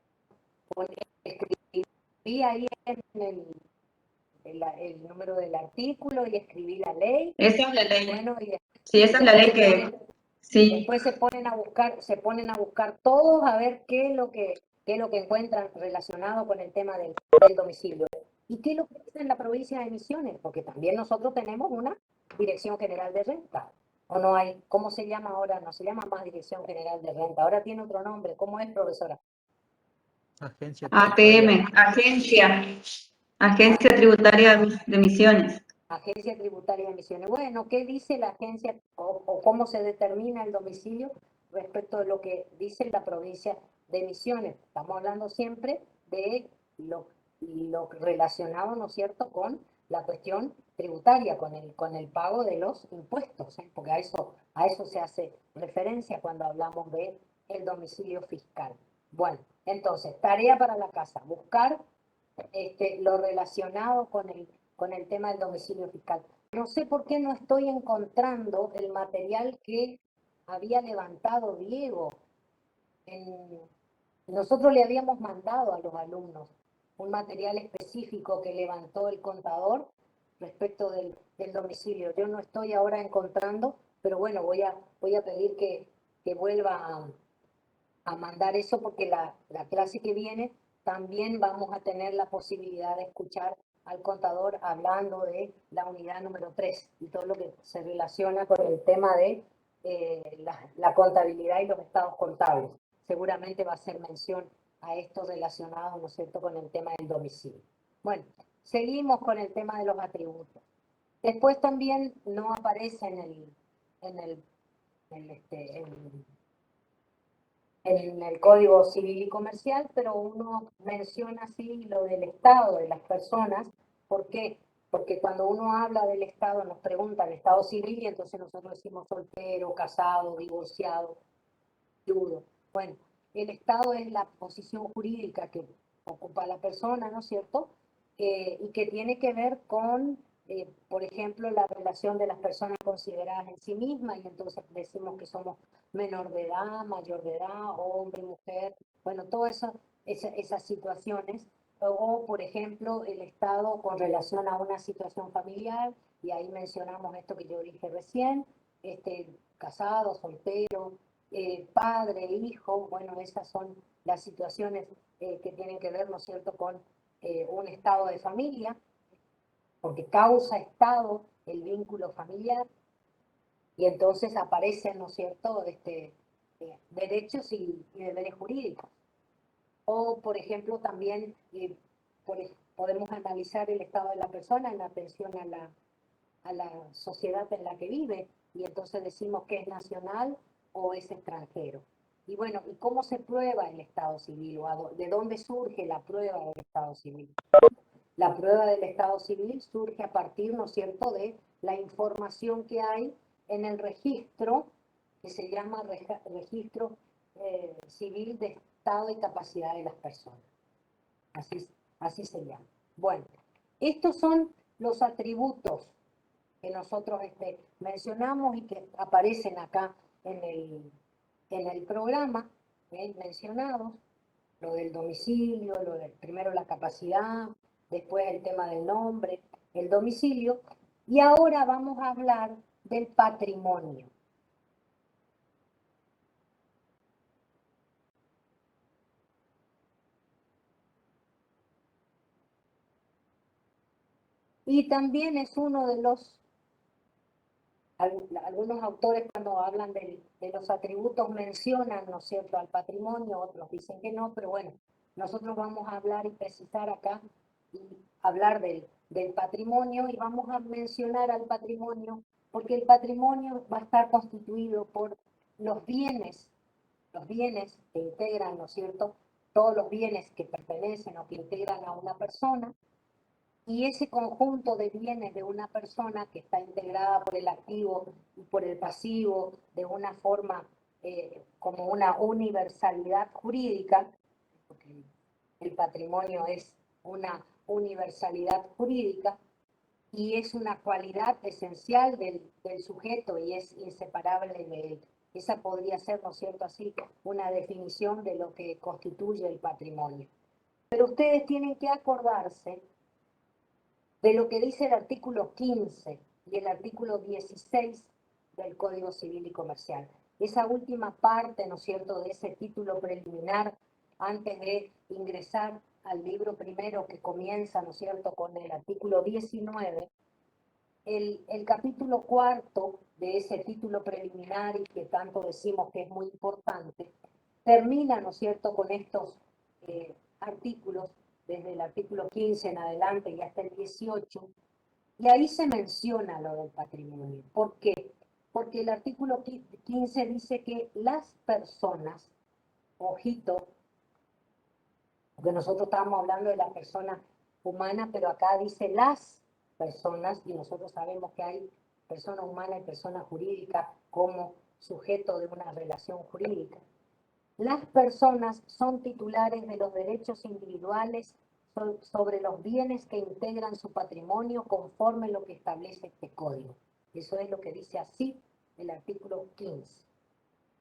escribí ahí en el número del artículo y escribí la ley. Esa es la ley. Bueno, y Sí, esa es la ley que... Sí. después se ponen a buscar todos a ver qué es lo que encuentran relacionado con el tema del domicilio. ¿Y qué es lo que dice en la provincia de Misiones? Porque también nosotros tenemos una Dirección General de Renta. ¿O no hay? ¿Cómo se llama ahora? No se llama más Dirección General de Renta. Ahora tiene otro nombre. ¿Cómo es, profesora? Agencia ATM, Agencia Tributaria de Misiones. Agencia Tributaria de Misiones. Bueno, ¿qué dice la agencia o cómo se determina el domicilio respecto de lo que dice la provincia de Misiones? Estamos hablando siempre de lo relacionado, ¿no es cierto?, con la cuestión tributaria, con el pago de los impuestos, ¿eh? Porque a eso se hace referencia cuando hablamos de el domicilio fiscal. Bueno, entonces, tarea para la casa, buscar lo relacionado con el tema del domicilio fiscal. No sé por qué no estoy encontrando el material que había levantado Diego. Nosotros le habíamos mandado a los alumnos un material específico que levantó el contador respecto del domicilio. Yo no estoy ahora encontrando, pero bueno, voy a pedir que vuelva a mandar eso porque la clase que viene también vamos a tener la posibilidad de escuchar al contador hablando de la unidad número 3 y todo lo que se relaciona con el tema de la contabilidad y los estados contables. Seguramente va a hacer mención a esto relacionado, ¿no es cierto?, con el tema del domicilio. Bueno, seguimos con el tema de los atributos. Después también no aparece en el Código Civil y Comercial, pero uno menciona así lo del estado de las personas. ¿Por qué? Porque cuando uno habla del estado, nos preguntan estado civil y entonces nosotros decimos soltero, casado, divorciado, viudo. Bueno, el estado es la posición jurídica que ocupa la persona, ¿no es cierto? Y que tiene que ver con, por ejemplo, la relación de las personas consideradas en sí mismas, y entonces decimos que somos menor de edad, mayor de edad, hombre, mujer, bueno, todas esas situaciones, o por ejemplo, el estado con relación a una situación familiar, y ahí mencionamos esto que yo dije recién, casado, soltero, padre, hijo, bueno, esas son las situaciones que tienen que ver, ¿no es cierto?, con un estado de familia, porque causa estado el vínculo familiar, y entonces aparecen, ¿no es cierto?, derechos y deberes jurídicos. O, por ejemplo, también podemos analizar el estado de la persona en atención a la sociedad en la que vive, y entonces decimos que es nacional o es extranjero. Y bueno, ¿y cómo se prueba el estado civil? ¿O de dónde surge la prueba del estado civil? La prueba del estado civil surge a partir, ¿no es cierto?, de la información que hay en el registro, que se llama registro civil de estado y capacidad de las personas. Así se llama. Bueno, estos son los atributos que nosotros mencionamos y que aparecen acá en el programa, mencionados, lo del domicilio, primero la capacidad, después el tema del nombre, el domicilio, y ahora vamos a hablar del patrimonio. Y también es uno de los Algunos autores cuando hablan de los atributos mencionan, ¿no es cierto?, al patrimonio, otros dicen que no, pero bueno, nosotros vamos a hablar y precisar acá y hablar del patrimonio y vamos a mencionar al patrimonio porque el patrimonio va a estar constituido por los bienes que integran, ¿no es cierto?, todos los bienes que pertenecen o que integran a una persona. Y ese conjunto de bienes de una persona que está integrada por el activo y por el pasivo de una forma como una universalidad jurídica, porque el patrimonio es una universalidad jurídica y es una cualidad esencial del sujeto y es inseparable de él. Esa podría ser, ¿no es cierto?, así, una definición de lo que constituye el patrimonio. Pero ustedes tienen que acordarse de lo que dice el artículo 15 y el artículo 16 del Código Civil y Comercial. Esa última parte, ¿no es cierto?, de ese título preliminar, antes de ingresar al libro primero que comienza, ¿no es cierto?, con el artículo 19, el capítulo cuarto de ese título preliminar y que tanto decimos que es muy importante, termina, ¿no es cierto?, con estos artículos, desde el artículo 15 en adelante y hasta el 18, y ahí se menciona lo del patrimonio. ¿Por qué? Porque el artículo 15 dice que las personas, ojito, porque nosotros estábamos hablando de la persona humana, pero acá dice las personas, y nosotros sabemos que hay persona humana y persona jurídica como sujeto de una relación jurídica. Las personas son titulares de los derechos individuales sobre los bienes que integran su patrimonio conforme lo que establece este código. Eso es lo que dice así el artículo 15.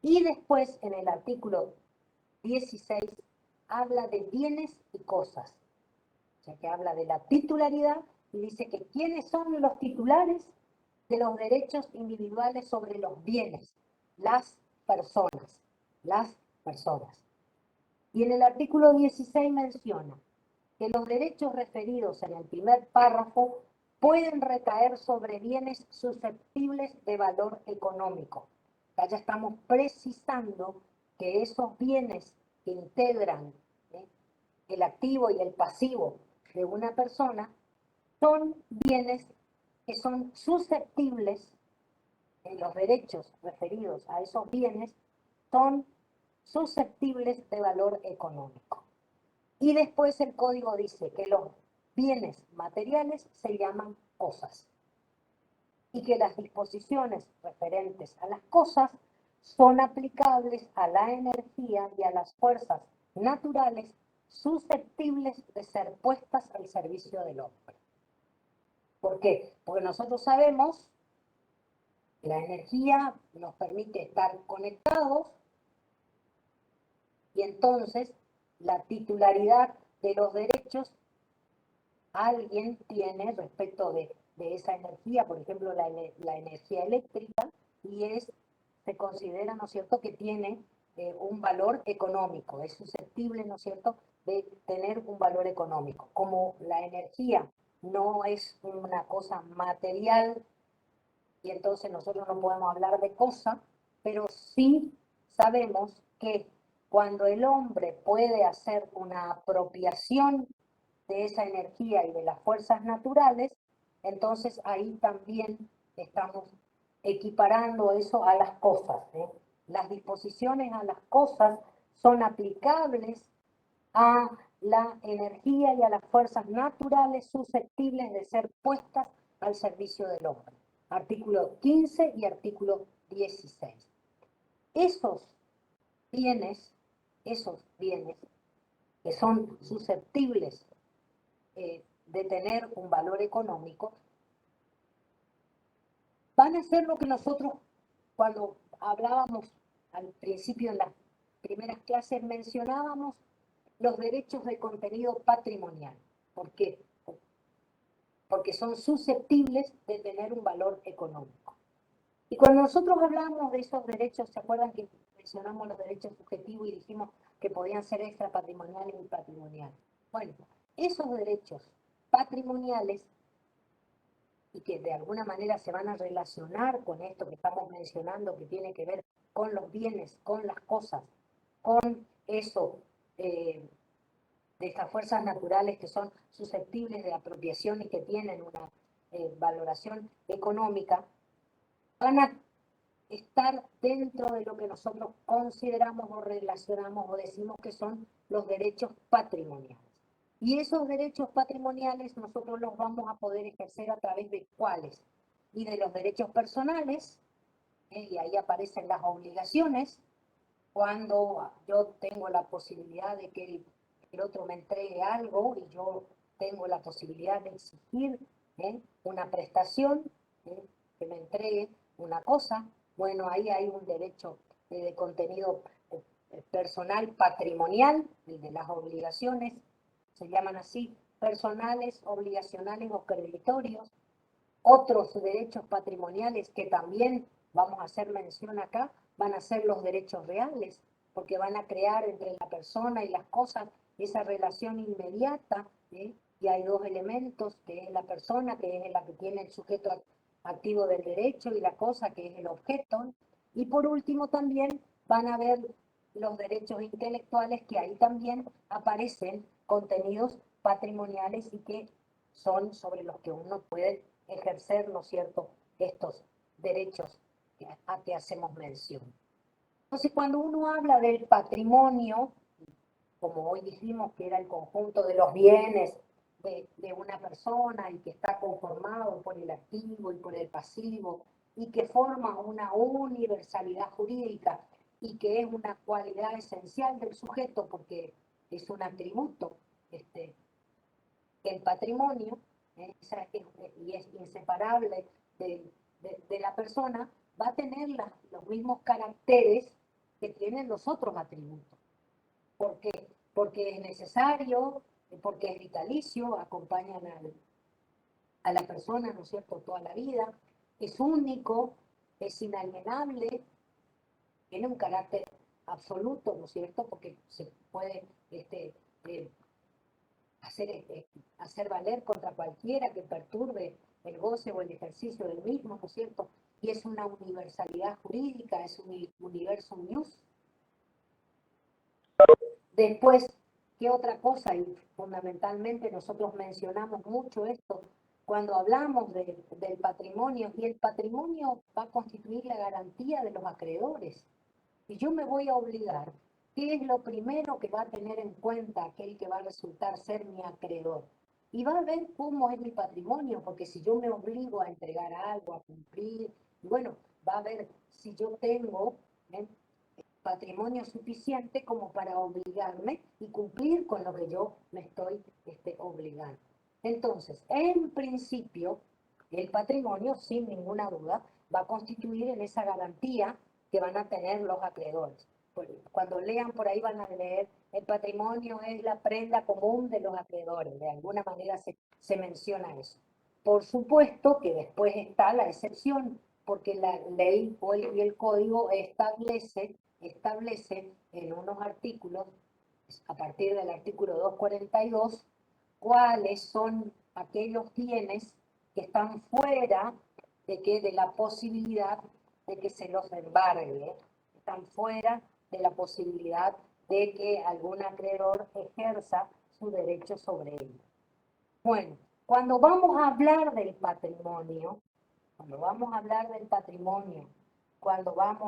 Y después, en el artículo 16, habla de bienes y cosas. O sea, que habla de la titularidad y dice que quiénes son los titulares de los derechos individuales sobre los bienes, las personas, las personas. Y en el artículo 16 menciona que los derechos referidos en el primer párrafo pueden recaer sobre bienes susceptibles de valor económico. Acá ya estamos precisando que esos bienes que integran el activo y el pasivo de una persona son bienes que son susceptibles, los derechos referidos a esos bienes son susceptibles de valor económico. Y después el código dice que los bienes materiales se llaman cosas y que las disposiciones referentes a las cosas son aplicables a la energía y a las fuerzas naturales susceptibles de ser puestas al servicio del hombre. ¿Por qué? Porque nosotros sabemos que la energía nos permite estar conectados y entonces la titularidad de los derechos alguien tiene respecto de esa energía, por ejemplo la energía eléctrica, y se considera, ¿no es cierto?, que tiene un valor económico, es susceptible, ¿no es cierto?, de tener un valor económico. Como la energía no es una cosa material, y entonces nosotros no podemos hablar de cosa, pero sí sabemos que cuando el hombre puede hacer una apropiación de esa energía y de las fuerzas naturales, entonces ahí también estamos equiparando eso a las cosas. Las disposiciones a las cosas son aplicables a la energía y a las fuerzas naturales susceptibles de ser puestas al servicio del hombre. Artículo 15 y artículo 16. Esos bienes que son susceptibles de tener un valor económico, van a ser lo que nosotros, cuando hablábamos al principio en las primeras clases, mencionábamos los derechos de contenido patrimonial. ¿Por qué? Porque son susceptibles de tener un valor económico. Y cuando nosotros hablamos de esos derechos, ¿se acuerdan que mencionamos los derechos subjetivos y dijimos que podían ser extrapatrimoniales y patrimoniales? Bueno, esos derechos patrimoniales y que de alguna manera se van a relacionar con esto que estamos mencionando, que tiene que ver con los bienes, con las cosas, con eso, de estas fuerzas naturales que son susceptibles de apropiación y que tienen una valoración económica, van a estar dentro de lo que nosotros consideramos o relacionamos o decimos que son los derechos patrimoniales. Y esos derechos patrimoniales nosotros los vamos a poder ejercer a través de cuáles. Y de los derechos personales, y ahí aparecen las obligaciones, cuando yo tengo la posibilidad de que el otro me entregue algo y yo tengo la posibilidad de exigir una prestación, que me entregue una cosa, bueno, ahí hay un derecho de contenido personal patrimonial, el de las obligaciones, se llaman así, personales, obligacionales o creditorios. Otros derechos patrimoniales que también vamos a hacer mención acá van a ser los derechos reales, porque van a crear entre la persona y las cosas esa relación inmediata, y hay dos elementos, que es la persona, que es la que tiene el sujeto activo del derecho, y la cosa, que es el objeto. Y por último también van a ver los derechos intelectuales, que ahí también aparecen contenidos patrimoniales y que son sobre los que uno puede ejercer, ¿no es cierto?, estos derechos a que hacemos mención. Entonces, cuando uno habla del patrimonio, como hoy dijimos que era el conjunto de los bienes de una persona y que está conformado por el activo y por el pasivo y que forma una universalidad jurídica y que es una cualidad esencial del sujeto porque es un atributo, el patrimonio, y es inseparable de la persona, va a tener los mismos caracteres que tienen los otros atributos. ¿Por qué? Porque es necesario, porque es vitalicio, acompañan a la persona, ¿no es cierto?, toda la vida, es único, es inalienable, tiene un carácter absoluto, ¿no es cierto?, porque se puede hacer valer contra cualquiera que perturbe el goce o el ejercicio del mismo, ¿no es cierto? Y es una universalidad jurídica, es un universum ius. Después, ¿qué otra cosa? Y fundamentalmente nosotros mencionamos mucho esto cuando hablamos del patrimonio, y el patrimonio va a constituir la garantía de los acreedores. Y yo me voy a obligar, ¿qué es lo primero que va a tener en cuenta aquel que va a resultar ser mi acreedor? Y va a ver cómo es mi patrimonio, porque si yo me obligo a entregar algo, a cumplir, bueno, va a ver si yo tengo patrimonio suficiente como para obligarme y cumplir con lo que yo me estoy obligando. Entonces, en principio, el patrimonio, sin ninguna duda, va a constituir en esa garantía que van a tener los acreedores. Cuando lean por ahí van a leer, el patrimonio es la prenda común de los acreedores, de alguna manera se menciona eso. Por supuesto que después está la excepción, porque la ley y el código establece en unos artículos, a partir del artículo 242, cuáles son aquellos bienes que están fuera de la posibilidad de que se los embargue, están fuera de la posibilidad de que algún acreedor ejerza su derecho sobre ellos. Bueno, cuando vamos a hablar del patrimonio, cuando vamos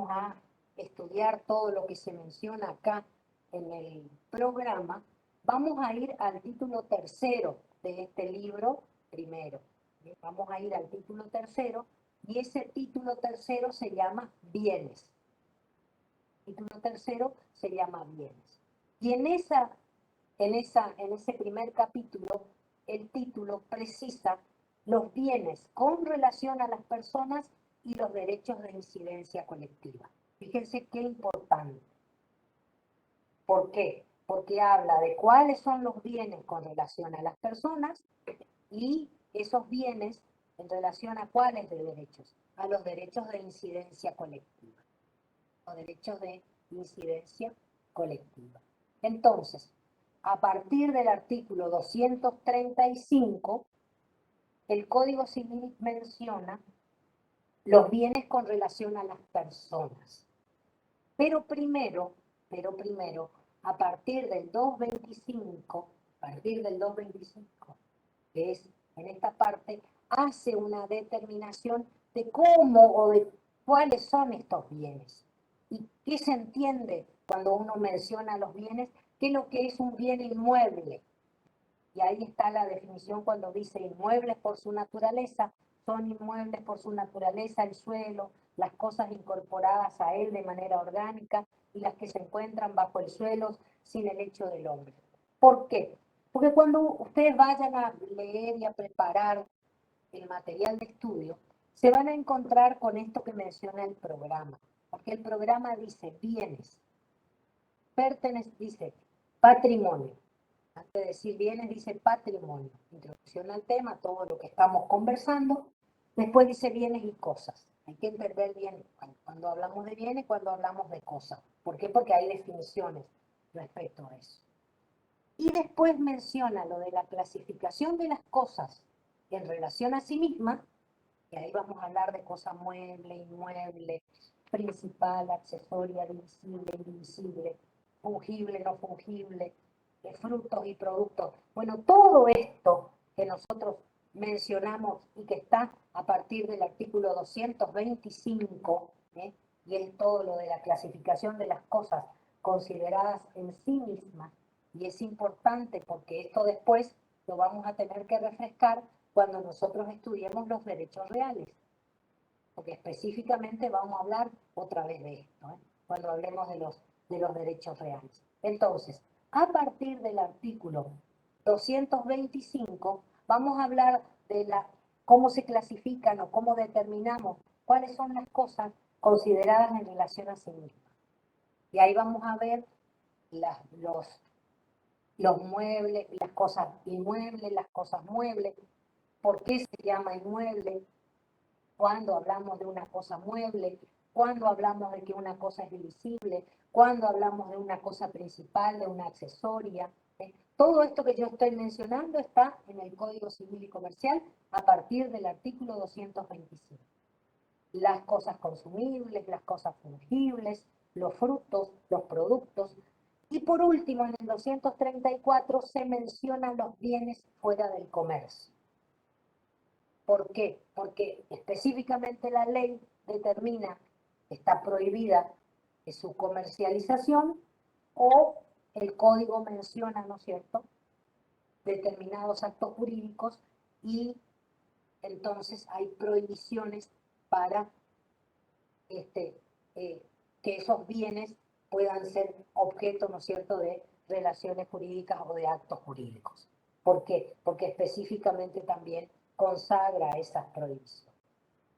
a estudiar todo lo que se menciona acá en el programa, vamos a ir al título tercero de este libro primero. Vamos a ir al título tercero y ese título tercero se llama Bienes. El título tercero se llama Bienes. Y en ese primer capítulo, el título precisa los bienes con relación a las personas y los derechos de incidencia colectiva. Fíjense qué importante. ¿Por qué? Porque habla de cuáles son los bienes con relación a las personas y esos bienes en relación a cuáles de derechos. A los derechos de incidencia colectiva. Los derechos de incidencia colectiva. Entonces, a partir del artículo 235, el Código Civil menciona los bienes con relación a las personas. Pero primero, a partir del 225, que es en esta parte, hace una determinación de cómo o de cuáles son estos bienes. ¿Y qué se entiende cuando uno menciona los bienes? ¿Qué es lo que es un bien inmueble? Y ahí está la definición cuando dice inmuebles por su naturaleza, son inmuebles por su naturaleza el suelo, las cosas incorporadas a él de manera orgánica y las que se encuentran bajo el suelo sin el hecho del hombre. ¿Por qué? Porque cuando ustedes vayan a leer y a preparar el material de estudio, se van a encontrar con esto que menciona el programa. Porque el programa dice bienes, dice patrimonio. Antes de decir bienes, dice patrimonio. Introducción al tema, todo lo que estamos conversando. Después dice bienes y cosas. Hay que entender bien cuando hablamos de bienes, cuando hablamos de cosas. ¿Por qué? Porque hay definiciones respecto a eso. Y después menciona lo de la clasificación de las cosas en relación a sí misma, y ahí vamos a hablar de cosa mueble, inmueble, principal, accesoria, divisible, indivisible, fungible, no fungible, de frutos y productos. Bueno, todo esto que nosotros mencionamos y que está a partir del artículo 225, y es todo lo de la clasificación de las cosas consideradas en sí mismas, y es importante porque esto después lo vamos a tener que refrescar cuando nosotros estudiemos los derechos reales, porque específicamente vamos a hablar otra vez de esto, cuando hablemos de los derechos reales. Entonces, a partir del artículo 225, vamos a hablar de cómo se clasifican o cómo determinamos cuáles son las cosas consideradas en relación a sí mismas. Y ahí vamos a ver los muebles, las cosas inmuebles, las cosas muebles, por qué se llama inmueble, cuando hablamos de una cosa mueble, cuando hablamos de que una cosa es divisible, cuando hablamos de una cosa principal, de una accesoria. Todo esto que yo estoy mencionando está en el Código Civil y Comercial a partir del artículo 225. Las cosas consumibles, las cosas fungibles, los frutos, los productos. Y por último, en el 234 se mencionan los bienes fuera del comercio. ¿Por qué? Porque específicamente la ley determina que está prohibida su comercialización o el código menciona, ¿no es cierto?, determinados actos jurídicos y entonces hay prohibiciones para que esos bienes puedan ser objeto, ¿no es cierto?, de relaciones jurídicas o de actos jurídicos. ¿Por qué? Porque específicamente también consagra esas prohibiciones.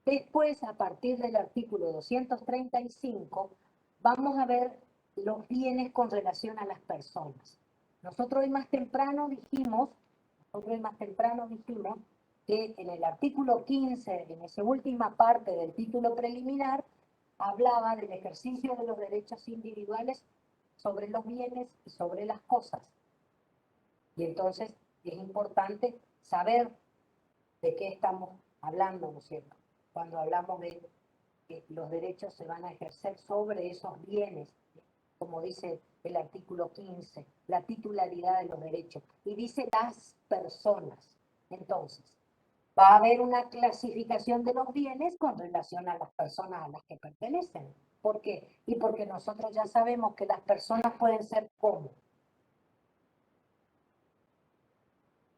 Después, a partir del artículo 235, vamos a ver los bienes con relación a las personas. Nosotros hoy más temprano dijimos que en el artículo 15, en esa última parte del título preliminar, hablaba del ejercicio de los derechos individuales sobre los bienes y sobre las cosas. Y entonces es importante saber de qué estamos hablando, ¿no es cierto?, cuando hablamos de que los derechos se van a ejercer sobre esos bienes, como dice el artículo 15, la titularidad de los derechos, y dice las personas. Entonces, va a haber una clasificación de los bienes con relación a las personas a las que pertenecen. ¿Por qué? Y porque nosotros ya sabemos que las personas pueden ser ¿cómo?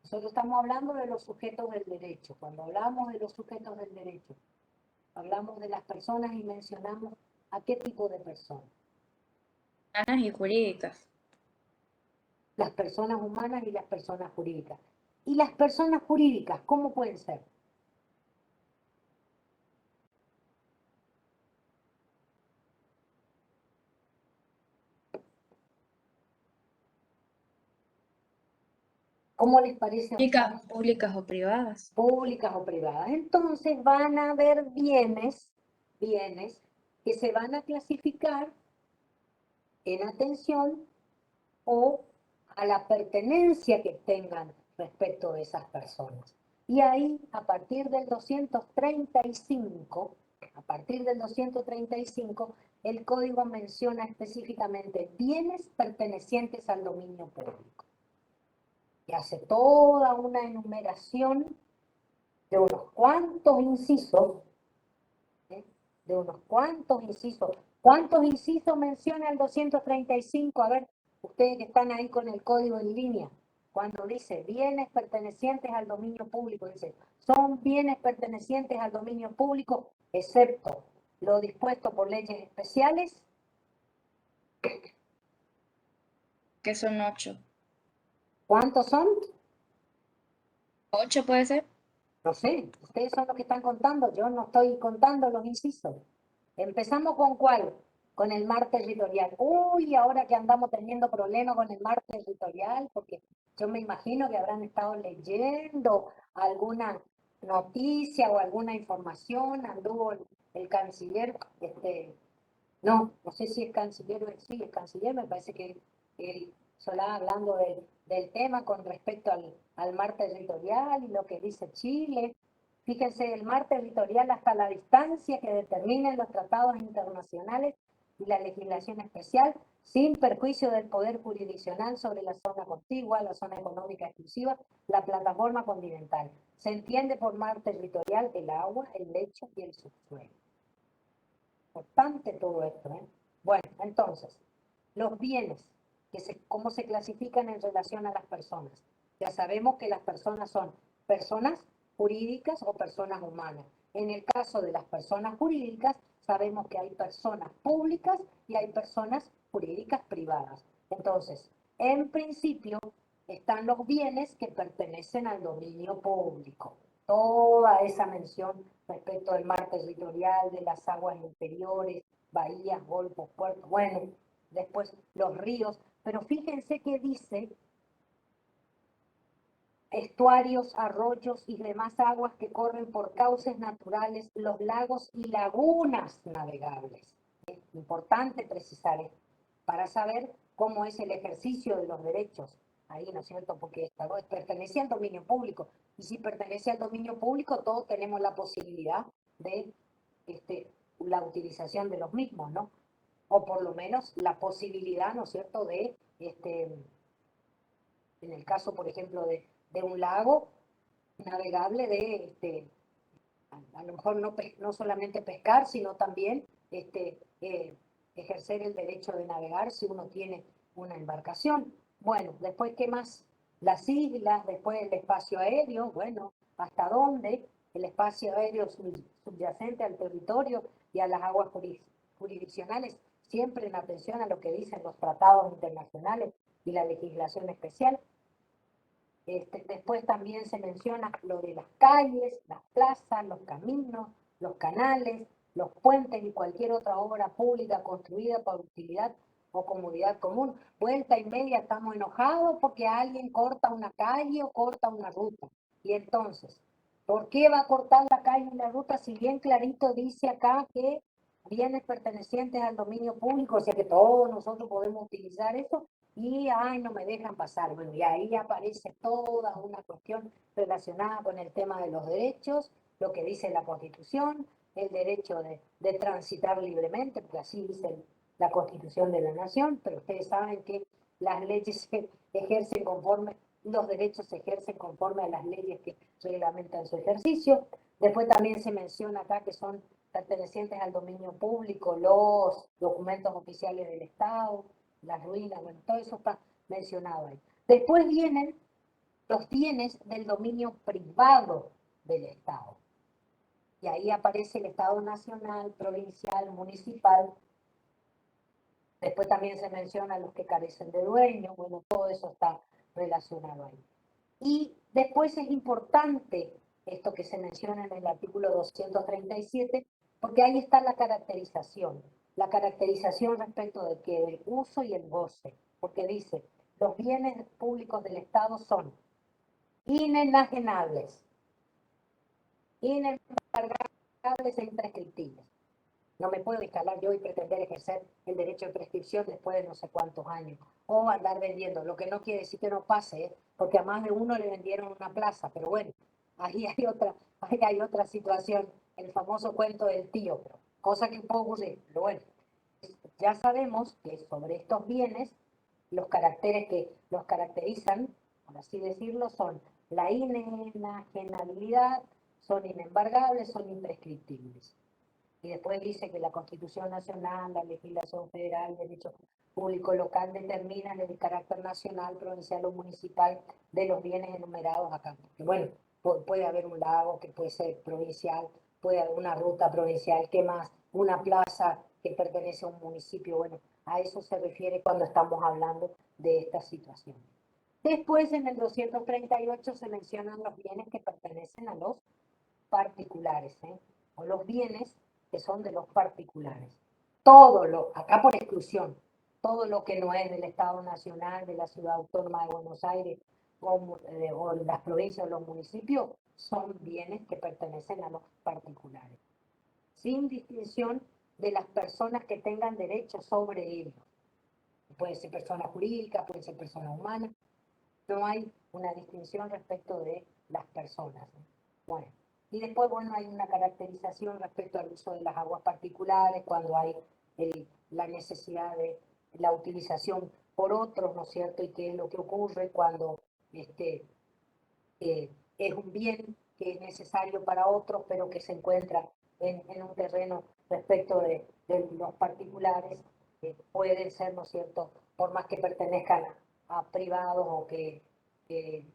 Nosotros estamos hablando de los sujetos del derecho. Cuando hablamos de los sujetos del derecho, hablamos de las personas y mencionamos a qué tipo de personas. Humanas y jurídicas. Las personas humanas y las personas jurídicas. ¿Y las personas jurídicas cómo pueden ser? ¿Cómo les parece? Públicas o privadas. Públicas o privadas. Entonces van a haber bienes que se van a clasificar en atención o a la pertenencia que tengan respecto de esas personas. Y ahí, a partir del 235, el código menciona específicamente bienes pertenecientes al dominio público. Y hace toda una enumeración de unos cuantos incisos, ¿eh? De unos cuantos incisos. ¿Cuántos incisos menciona el 235? A ver, ustedes que están ahí con el código en línea, cuando dice bienes pertenecientes al dominio público, dice, son bienes pertenecientes al dominio público, excepto lo dispuesto por leyes especiales. Que son 8. ¿Cuántos son? 8 puede ser. No sé, ustedes son los que están contando, yo no estoy contando los incisos. Empezamos con ¿cuál? Con el mar territorial. Uy, ahora que andamos teniendo problemas con el mar territorial, porque yo me imagino que habrán estado leyendo alguna noticia o alguna información, anduvo el canciller, no sé si es canciller o sí, el canciller me parece que él solá hablando del tema con respecto al mar territorial y lo que dice Chile. Fíjense, el mar territorial hasta la distancia que determinen los tratados internacionales y la legislación especial, sin perjuicio del poder jurisdiccional sobre la zona contigua, la zona económica exclusiva, la plataforma continental. Se entiende por mar territorial el agua, el lecho y el subsuelo. Importante todo esto, ¿eh? Bueno, entonces, los bienes, cómo se clasifican en relación a las personas. Ya sabemos que las personas son personas jurídicas o personas humanas. En el caso de las personas jurídicas, sabemos que hay personas públicas y hay personas jurídicas privadas. Entonces, en principio, están los bienes que pertenecen al dominio público. Toda esa mención respecto del mar territorial, de las aguas interiores, bahías, golfos, puertos, bueno, después los ríos, pero fíjense que dice estuarios, arroyos y demás aguas que corren por cauces naturales, los lagos y lagunas navegables. Es importante precisar esto para saber cómo es el ejercicio de los derechos ahí, ¿no es cierto? Porque pertenece al dominio público, y si pertenece al dominio público, todos tenemos la posibilidad de la utilización de los mismos, ¿no? O por lo menos la posibilidad, ¿no es cierto?, de, en el caso, por ejemplo, de un lago navegable, de a lo mejor no solamente pescar, sino también ejercer el derecho de navegar si uno tiene una embarcación. Bueno, después, ¿qué más? Las islas, después el espacio aéreo, bueno, ¿hasta dónde? El espacio aéreo subyacente al territorio y a las aguas jurisdiccionales, siempre en atención a lo que dicen los tratados internacionales y la legislación especial. Después también se menciona lo de las calles, las plazas, los caminos, los canales, los puentes y cualquier otra obra pública construida para utilidad o comodidad común. Vuelta y media estamos enojados porque alguien corta una calle o corta una ruta. Y entonces, ¿por qué va a cortar la calle y la ruta si bien clarito dice acá que bienes pertenecientes al dominio público, o sea que todos nosotros podemos utilizar eso? Y, ay, no me dejan pasar. Bueno, y ahí aparece toda una cuestión relacionada con el tema de los derechos, lo que dice la Constitución, el derecho de transitar libremente, porque así dice la Constitución de la Nación, pero ustedes saben que las leyes se ejercen conforme, los derechos se ejercen conforme a las leyes que reglamentan su ejercicio. Después también se menciona acá que son pertenecientes al dominio público los documentos oficiales del Estado, las ruinas, bueno, todo eso está mencionado ahí. Después vienen los bienes del dominio privado del Estado. Y ahí aparece el Estado nacional, provincial, municipal. Después también se menciona los que carecen de dueño, bueno, todo eso está relacionado ahí. Y después es importante esto que se menciona en el artículo 237, porque ahí está la caracterización respecto de que del uso y el goce, porque dice, los bienes públicos del Estado son inenajenables, inembargables e imprescriptibles. No me puedo instalar yo y pretender ejercer el derecho de prescripción después de no sé cuántos años. O andar vendiendo, lo que no quiere decir que no pase, ¿eh? Porque a más de uno le vendieron una plaza, pero bueno, ahí hay otra situación, el famoso cuento del tío, cosa que puede ocurrir. Pero bueno, ya sabemos que sobre estos bienes, los caracteres que los caracterizan, por así decirlo, son la inenajenabilidad, son inembargables, son imprescriptibles. Y después dice que la Constitución Nacional, la legislación federal, el derecho público local determinan el carácter nacional, provincial o municipal de los bienes enumerados acá. Porque bueno, puede haber un lago que puede ser provincial, puede haber una ruta provincial, ¿qué más? Una plaza que pertenece a un municipio. Bueno, a eso se refiere cuando estamos hablando de esta situación. Después, en el 238 se mencionan los bienes que pertenecen a los particulares, o los bienes que son de los particulares. Acá por exclusión, todo lo que no es del Estado Nacional, de la Ciudad Autónoma de Buenos Aires, o las provincias o los municipios, son bienes que pertenecen a los particulares, sin distinción de las personas que tengan derechos sobre ellos. Puede ser persona jurídica, puede ser persona humana, no hay una distinción respecto de las personas. Bueno, y después, bueno, hay una caracterización respecto al uso de las aguas particulares, cuando hay la necesidad de la utilización por otros, ¿no es cierto? Y qué es lo que ocurre cuando es un bien que es necesario para otros, pero que se encuentra en un terreno respecto de los particulares, pueden ser, ¿no es cierto?, por más que pertenezcan a privados o que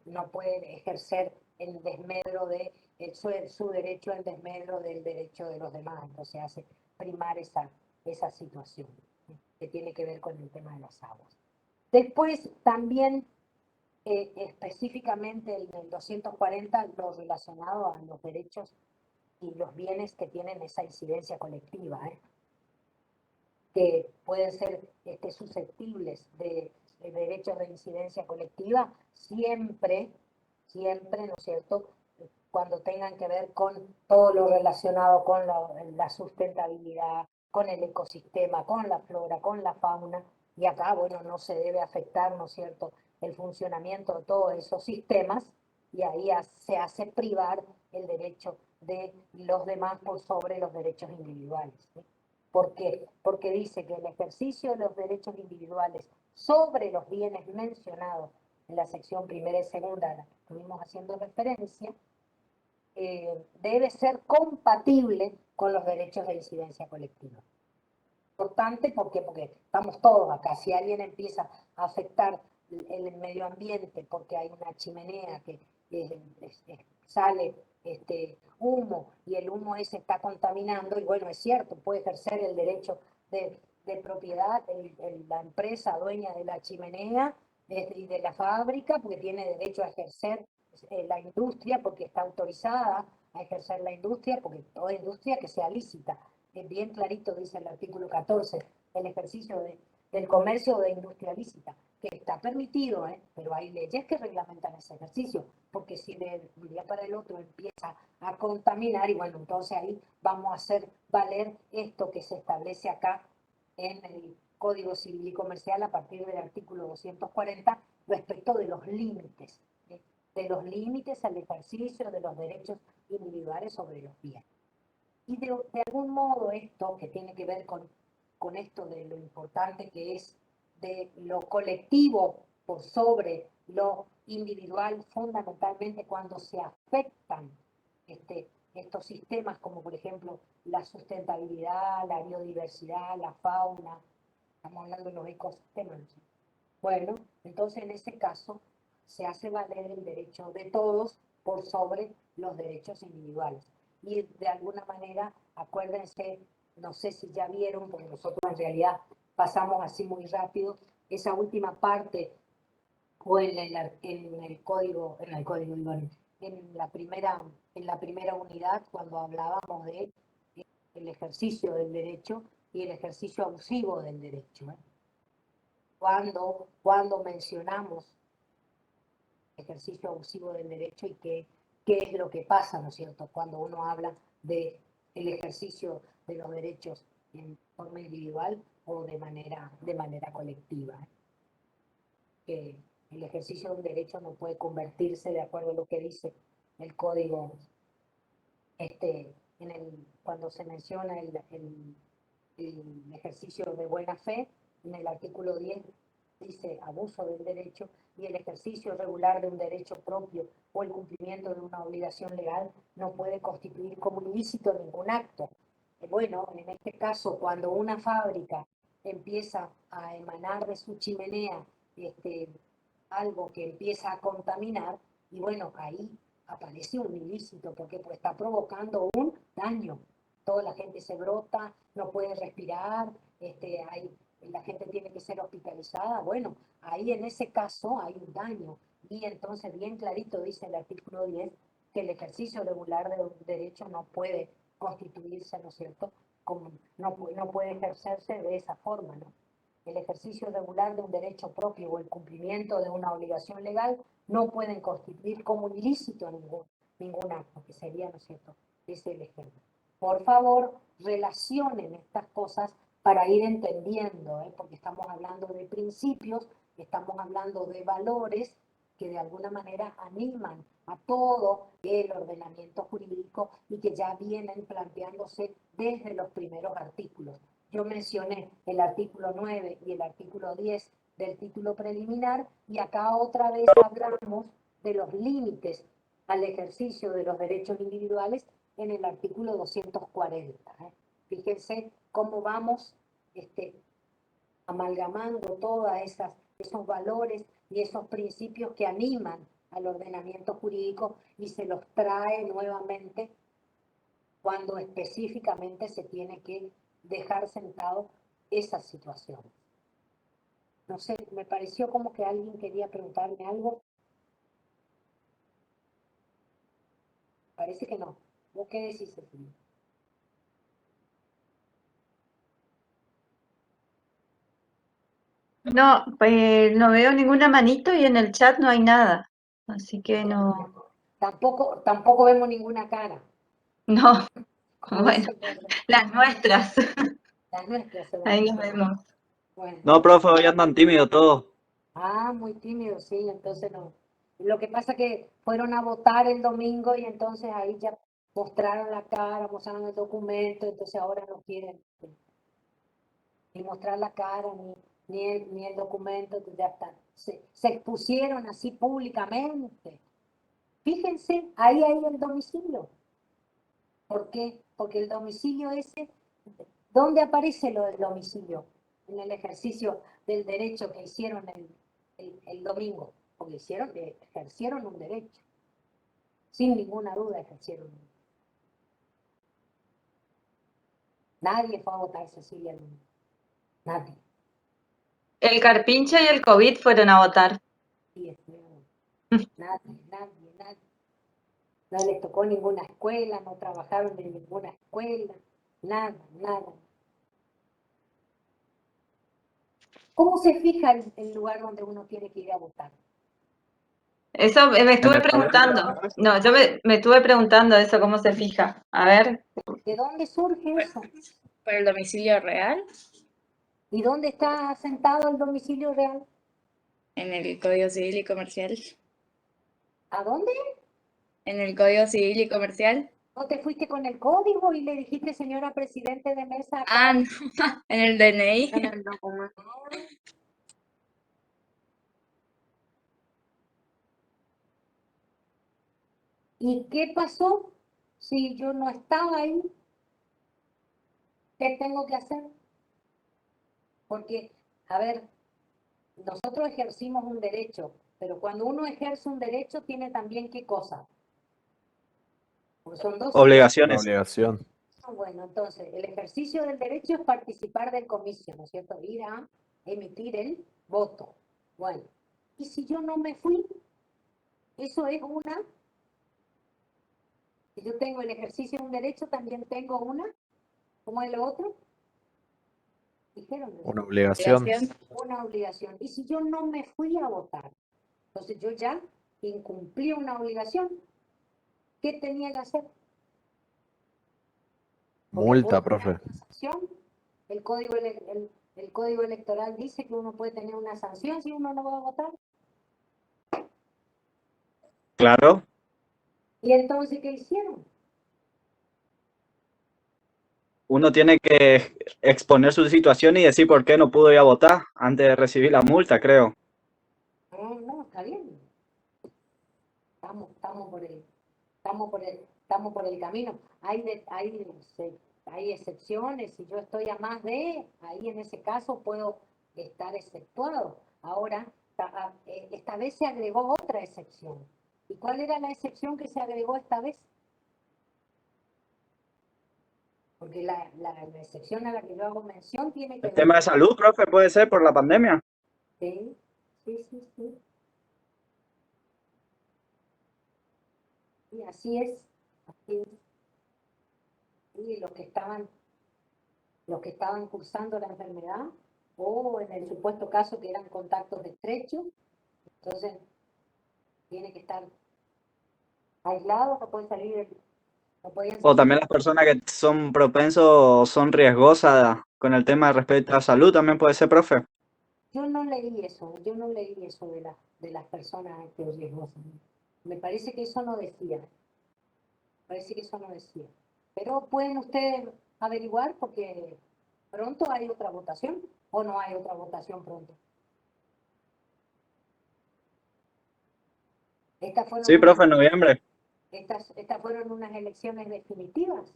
no pueden ejercer en desmedro de su derecho en desmedro del derecho de los demás. Entonces hace primar esa situación que tiene que ver con el tema de las aguas. Después también específicamente en el 240 lo relacionado a los derechos y los bienes que tienen esa incidencia colectiva, que pueden ser susceptibles de derechos de incidencia colectiva, siempre, ¿no es cierto?, cuando tengan que ver con todo lo relacionado con la sustentabilidad, con el ecosistema, con la flora, con la fauna, y acá, bueno, no se debe afectar, ¿no es cierto?, el funcionamiento de todos esos sistemas, y ahí se hace privar el derecho de los demás por sobre los derechos individuales, ¿sí? ¿Por qué? Porque dice que el ejercicio de los derechos individuales sobre los bienes mencionados en la sección primera y segunda, a la que estuvimos haciendo referencia, debe ser compatible con los derechos de incidencia colectiva. Importante, ¿por qué? Porque estamos todos acá. Si alguien empieza a afectar el medio ambiente porque hay una chimenea que sale humo y el humo ese está contaminando, y bueno, es cierto, puede ejercer el derecho de propiedad la empresa dueña de la chimenea y de la fábrica, porque tiene derecho a ejercer la industria, porque está autorizada a ejercer la industria, porque toda industria que sea lícita. Bien clarito dice el artículo 14, el ejercicio del comercio de industria lícita, que está permitido, pero hay leyes que reglamentan ese ejercicio, porque si de un día para el otro empieza a contaminar, y bueno, entonces ahí vamos a hacer valer esto que se establece acá en el Código Civil y Comercial a partir del artículo 240 respecto de los límites, de los límites al ejercicio de los derechos individuales sobre los bienes. Y de algún modo esto que tiene que ver con esto de lo importante que es de lo colectivo por sobre lo individual, fundamentalmente cuando se afectan estos sistemas como por ejemplo la sustentabilidad, la biodiversidad, la fauna, estamos hablando de los ecosistemas. Bueno, entonces en ese caso se hace valer el derecho de todos por sobre los derechos individuales. Y de alguna manera, acuérdense, no sé si ya vieron, porque nosotros en realidad pasamos así muy rápido, esa última parte, o en el código, en la primera unidad, cuando hablábamos de el ejercicio del derecho y el ejercicio abusivo del derecho. Cuando mencionamos ejercicio abusivo del derecho y qué es lo que pasa, ¿no es cierto?, cuando uno habla del ejercicio de los derechos en forma individual o de manera colectiva. Que el ejercicio de un derecho no puede convertirse, de acuerdo a lo que dice el código, cuando se menciona el ejercicio de buena fe, en el artículo 10 dice abuso del derecho, y el ejercicio regular de un derecho propio o el cumplimiento de una obligación legal no puede constituir como ilícito ningún acto. Bueno, en este caso, cuando una fábrica empieza a emanar de su chimenea algo que empieza a contaminar, y bueno, ahí aparece un ilícito, porque pues, está provocando un daño. Toda la gente se brota, no puede respirar, la gente tiene que ser hospitalizada. Bueno, ahí en ese caso hay un daño. Y entonces bien clarito dice el artículo 10 que el ejercicio regular de un derecho no puede constituirse, ¿no es cierto? No puede ejercerse de esa forma, ¿no? El ejercicio regular de un derecho propio o el cumplimiento de una obligación legal no pueden constituir como ilícito ningún acto, que sería, ¿no es cierto?, ese es el ejemplo. Por favor, relacionen estas cosas para ir entendiendo, porque estamos hablando de principios, estamos hablando de valores que de alguna manera animan a todo el ordenamiento jurídico y que ya vienen planteándose desde los primeros artículos. Yo mencioné el artículo 9 y el artículo 10 del título preliminar, y acá otra vez hablamos de los límites al ejercicio de los derechos individuales en el artículo 240. Fíjense cómo vamos amalgamando todos esos valores y esos principios que animan al ordenamiento jurídico, y se los trae nuevamente cuando específicamente se tiene que dejar sentado esa situación. No sé, me pareció como que alguien quería preguntarme algo. Parece que no. ¿Vos qué decís, Cecilia? No, pues no veo ninguna manito y en el chat no hay nada. Así que no, Tampoco vemos ninguna cara. no, Como bueno, dice Pedro. las nuestras. Las nuestras se Ahí van. nos vemos. Bueno. No, profe, hoy andan tímidos todos. Muy tímido, sí, entonces no. Lo que pasa es que fueron a votar el domingo y entonces ahí ya mostraron la cara, mostraron el documento, entonces ahora no quieren ni mostrar la cara, ni el documento, ya está. Se expusieron así públicamente. Fíjense, ahí hay el domicilio. ¿Por qué? Porque el domicilio ese, ¿dónde aparece lo del domicilio? En el ejercicio del derecho que hicieron el domingo. Porque ejercieron un derecho. Sin ninguna duda ejercieron un derecho. Nadie fue a votar, Cecilia. Nadie. El Carpincho y el COVID fueron a votar. Nadie. No les tocó ninguna escuela, no trabajaron en ninguna escuela, nada. ¿Cómo se fija el lugar donde uno tiene que ir a votar? Eso me estuve En el preguntando. No, yo me estuve preguntando eso, cómo se fija. A ver. ¿De dónde surge eso? ¿Por el domicilio real? ¿Y dónde está asentado el domicilio real? En el Código Civil y Comercial. ¿A dónde? En el Código Civil y Comercial. ¿No te fuiste con el código y le dijiste, señora presidente de mesa? Ah, no, en el DNI. En el documento. ¿Y qué pasó si yo no estaba ahí? ¿Qué tengo que hacer? Porque, a ver, nosotros ejercimos un derecho, pero cuando uno ejerce un derecho tiene también ¿qué cosa? Porque son dos. Una Obligaciones. obligación. Bueno, entonces, el ejercicio del derecho es participar del comicio, ¿no es cierto? Ir a emitir el voto. Bueno, y si yo no me fui, eso es una. Si yo tengo el ejercicio de un derecho, también tengo una. ¿Cómo es lo otro? Dijeron. Una obligación. Una obligación. Y si yo no me fui a votar, entonces yo ya incumplí una obligación. ¿Qué tenía que hacer? Multa, profe. El código electoral dice que uno puede tener una sanción si uno no va a votar. Claro. ¿Y entonces qué hicieron? Uno tiene que exponer su situación y decir por qué no pudo ir a votar antes de recibir la multa, creo. No, no, está bien. Estamos por el, estamos por el camino. Hay excepciones, si yo estoy a más de, ahí en ese caso puedo estar exceptuado. Ahora, esta vez se agregó otra excepción. ¿Y cuál era la excepción que se agregó esta vez? Porque la excepción a la que yo hago mención tiene que El ver. tema de salud, profe, puede ser por la pandemia. Sí, sí, sí, sí. Y así es. Así es. Y los que estaban cursando la enfermedad, o en el supuesto caso que eran contactos estrechos, entonces tiene que estar aislados, no pueden salir, no podían O salir. también las personas que son propensos o son riesgosas con el tema respecto a salud, también puede ser, profe. Yo no leí eso de las personas riesgosas. Me parece que eso no decía, parece que eso no decía. Pero pueden ustedes averiguar porque pronto hay otra votación o no hay otra votación pronto. Estas fueron Sí, profe, en noviembre. estas fueron unas elecciones definitivas.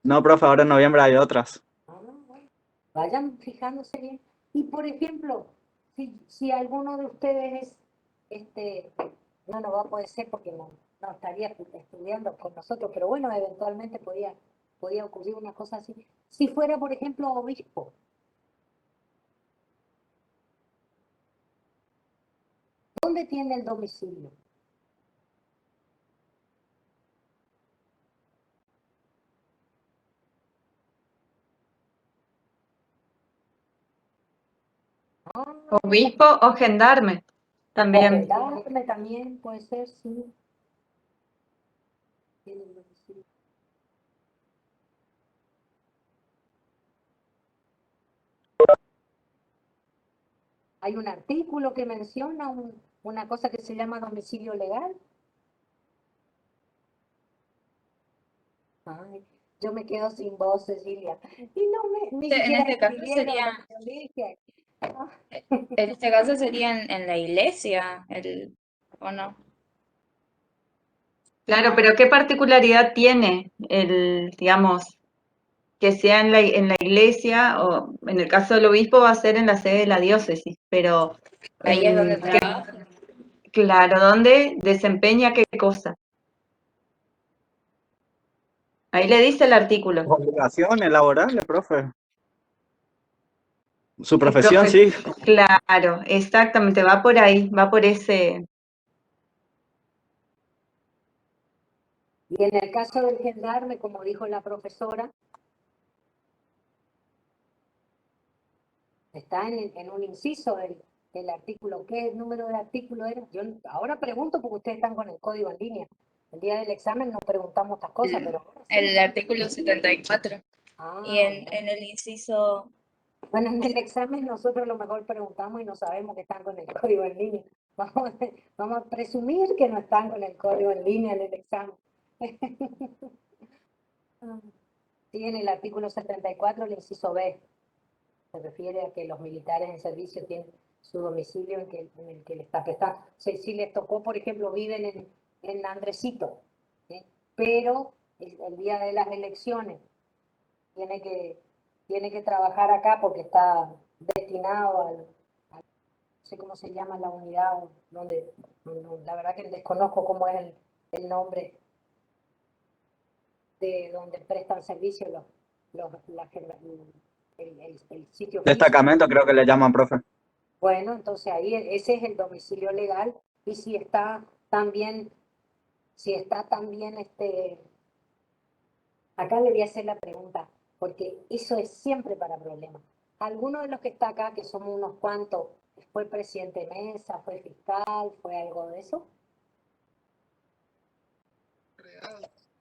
No, profe, ahora en noviembre hay otras. Ah, bueno. Vayan fijándose bien. Y por ejemplo, si alguno de ustedes no va a poder ser porque no estaría estudiando con nosotros, pero bueno, eventualmente podía ocurrir una cosa así. Si fuera, por ejemplo, obispo, ¿dónde tiene el domicilio? Ah, Obispo o gendarme también. gendarme también puede ser, sí. Tiene el domicilio. Hay un artículo que menciona una cosa que se llama domicilio legal. Ay, yo me quedo sin voz, Cecilia. Y no ni En siquiera este caso escribieron sería, lo que yo dije. Ah, en este caso sería en la iglesia, ¿o no? Claro, pero ¿qué particularidad tiene el, digamos, que sea en la iglesia o en el caso del obispo va a ser en la sede de la diócesis, pero Ahí es donde ¿qué, trabaja. claro, ¿dónde desempeña qué cosa? Ahí le dice el artículo. Obligaciones laborales, profe. Su El profesión, profe, sí. claro, exactamente, va por ahí, va por ese. y en el caso del gendarme, como dijo la profesora, está en un inciso del artículo. ¿Qué número de artículo era? Yo ahora pregunto porque ustedes están con el código en línea. El día del examen no preguntamos estas cosas, pero ahora sí. El artículo 74. Ah, Y en el inciso, bueno, en el examen nosotros a lo mejor preguntamos y no sabemos que están con el código en línea. Vamos a presumir que no están con el código en línea en el examen. Sí, en el artículo 74, el inciso B, se refiere a que los militares en servicio tienen su domicilio en el que le está prestando. Si les tocó, por ejemplo, viven en Andresito, ¿sí? Pero el día de las elecciones tiene que, tiene que trabajar acá porque está destinado no sé cómo se llama la unidad, donde, la verdad que desconozco cómo es el nombre de donde prestan servicio el sitio físico. Destacamento creo que le llaman, profe. Bueno, entonces ahí ese es el domicilio legal y si está también acá le voy a hacer la pregunta, porque eso es siempre para problemas. ¿Alguno de los que está acá, que somos unos cuantos, fue presidente de mesa, fue fiscal, fue algo de eso?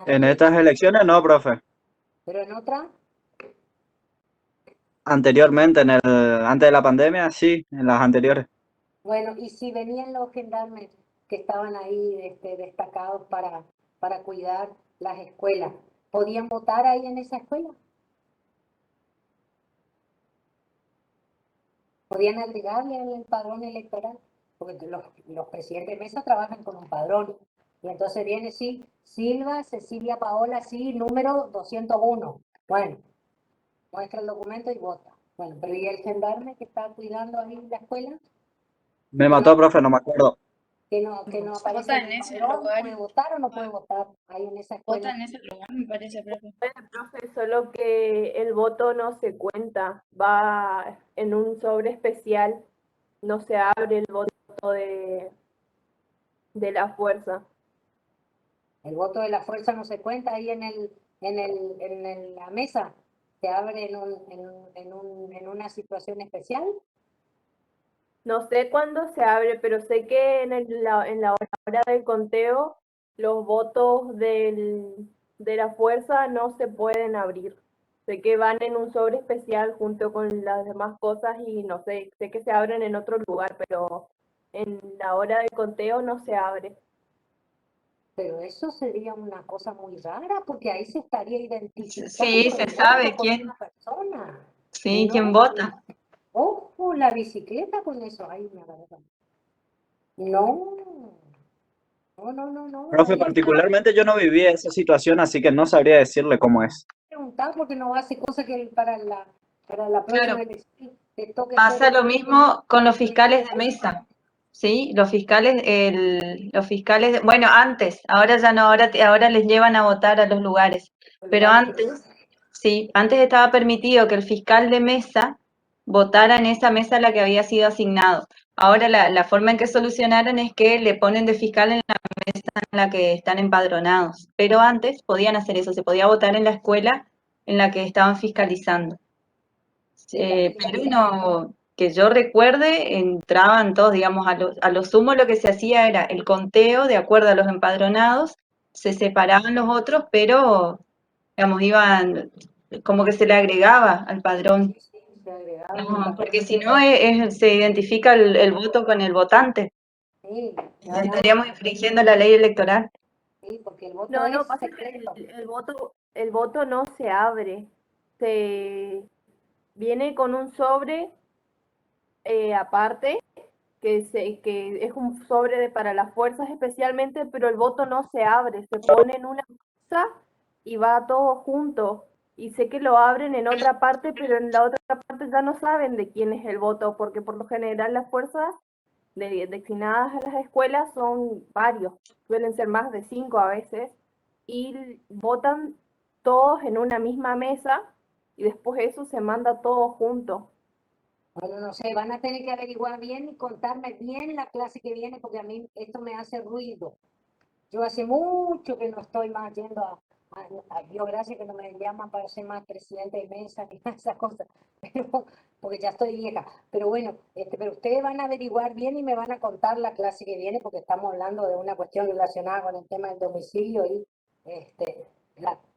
En estas elecciones no, profe. Pero en otra, Anteriormente, antes de la pandemia, sí, en las anteriores. bueno, y si venían los gendarmes, que estaban ahí destacados para cuidar las escuelas. ¿Podían votar ahí en esa escuela? ¿Podían agregarle en el padrón electoral? Porque los presidentes de mesa trabajan con un padrón. Y entonces viene, sí, Silva, Cecilia Paola, sí, número 201. Bueno, muestra el documento y vota. Bueno, pero ¿y el gendarme que está cuidando ahí la escuela? Me mató, profe, no me acuerdo. Que no aparece Vota en en el ese padrón, lugar. ¿puede votar o no puede votar ahí en esa Vota escuela? en ese lugar, me parece, profe. Bueno, profe, solo que el voto no se cuenta, va en un sobre especial, no se abre el voto de la fuerza. El voto de la fuerza no se cuenta ahí en la mesa. Se abre en una situación especial. No sé cuándo se abre, pero sé que en la hora del conteo los votos de la fuerza no se pueden abrir. Sé que van en un sobre especial junto con las demás cosas y no sé, sé que se abren en otro lugar, pero en la hora del conteo no se abre. Pero eso sería una cosa muy rara, porque ahí se estaría identificando Sí, se el sabe voto por quién, una persona. sí, quién No, vota. ojo, la bicicleta con eso. Ay, me agarré. No, no. Profe, Ahí está particularmente yo no viví esa situación, así que no sabría decirle cómo es. preguntado porque no hace cosas que para la Claro. próxima elección te toque Pasa hacer. lo mismo con los fiscales de mesa, ¿sí? Los fiscales, bueno, antes, ahora ya no, ahora les llevan a votar a los lugares, pero antes, sí, antes estaba permitido que el fiscal de mesa votara en esa mesa a la que había sido asignado. Ahora la forma en que solucionaron es que le ponen de fiscal en la mesa en la que están empadronados, pero antes podían hacer eso, se podía votar en la escuela en la que estaban fiscalizando. Pero no, que yo recuerde, entraban todos, digamos, a lo sumo lo que se hacía era el conteo de acuerdo a los empadronados, se separaban los otros, pero, digamos, iban, como que se le agregaba al padrón. Se agregaba No, en el porque papel. si no se identifica el voto con el votante. Sí, Estaríamos infringiendo la ley electoral. sí, porque el voto No, es pasa que secreto. el voto no se abre, se viene con un sobre aparte, que es un sobre para las fuerzas especialmente, pero el voto no se abre, se pone en una mesa y va todo junto. Y sé que lo abren en otra parte, pero en la otra parte ya no saben de quién es el voto, porque por lo general las fuerzas destinadas a las escuelas son varios, suelen ser más de 5 a veces, y votan todos en una misma mesa y después eso se manda todo junto. Bueno, no sé, van a tener que averiguar bien y contarme bien la clase que viene, porque a mí esto me hace ruido. Yo hace mucho que no estoy más yendo Dios gracias que no me llaman para ser más presidente de mesa ni esas cosas, pero, porque ya estoy vieja. Pero bueno, pero ustedes van a averiguar bien y me van a contar la clase que viene, porque estamos hablando de una cuestión relacionada con el tema del domicilio y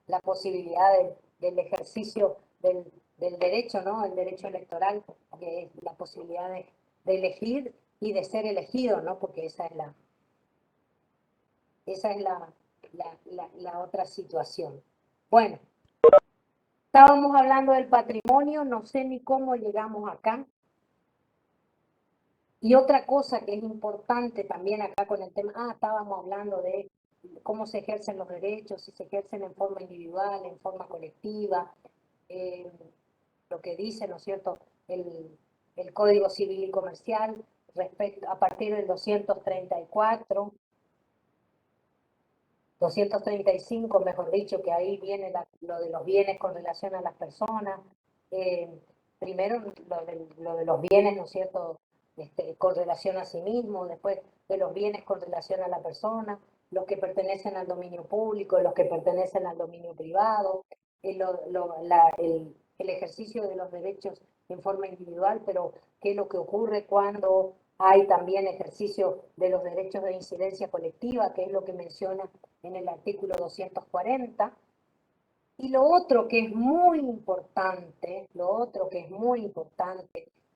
la posibilidad del ejercicio del derecho, ¿no? El derecho electoral, que es la posibilidad de elegir y de ser elegido, ¿no? Porque esa es la otra situación. Bueno, estábamos hablando del patrimonio, no sé ni cómo llegamos acá. Y otra cosa que es importante también acá con el tema, estábamos hablando de cómo se ejercen los derechos, si se ejercen en forma individual, en forma colectiva, lo que dice, ¿no es cierto?, el Código Civil y Comercial a partir del 234, 235, mejor dicho, que ahí viene lo de los bienes con relación a las personas. Primero lo de los bienes, ¿no es cierto?, con relación a sí mismo, después de los bienes con relación a la persona, los que pertenecen al dominio público, los que pertenecen al dominio privado, el ejercicio de los derechos en forma individual, pero qué es lo que ocurre cuando hay también ejercicio de los derechos de incidencia colectiva, que es lo que menciona en el artículo 240. Y lo otro que es muy importante,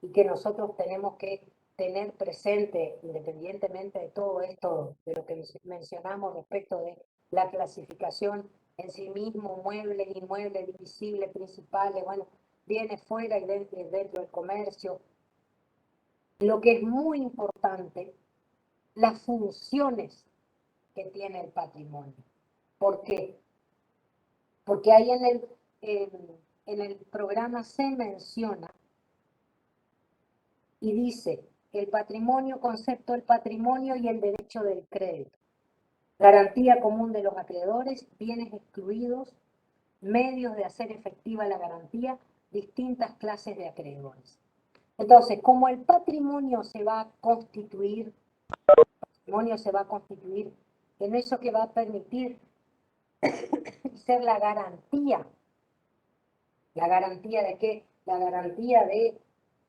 y que nosotros tenemos que tener presente, independientemente de todo esto, de lo que mencionamos respecto de la clasificación en sí mismo, mueble, inmueble, divisible, principales, bueno, viene fuera y dentro del comercio. Lo que es muy importante, las funciones que tiene el patrimonio. ¿Por qué? Porque ahí en el programa se menciona y dice el patrimonio, concepto del patrimonio y el derecho del crédito. Garantía común de los acreedores, bienes excluidos, medios de hacer efectiva la garantía, distintas clases de acreedores. Entonces, como el patrimonio se va a constituir en eso que va a permitir ser la garantía. ¿La garantía de qué? La garantía de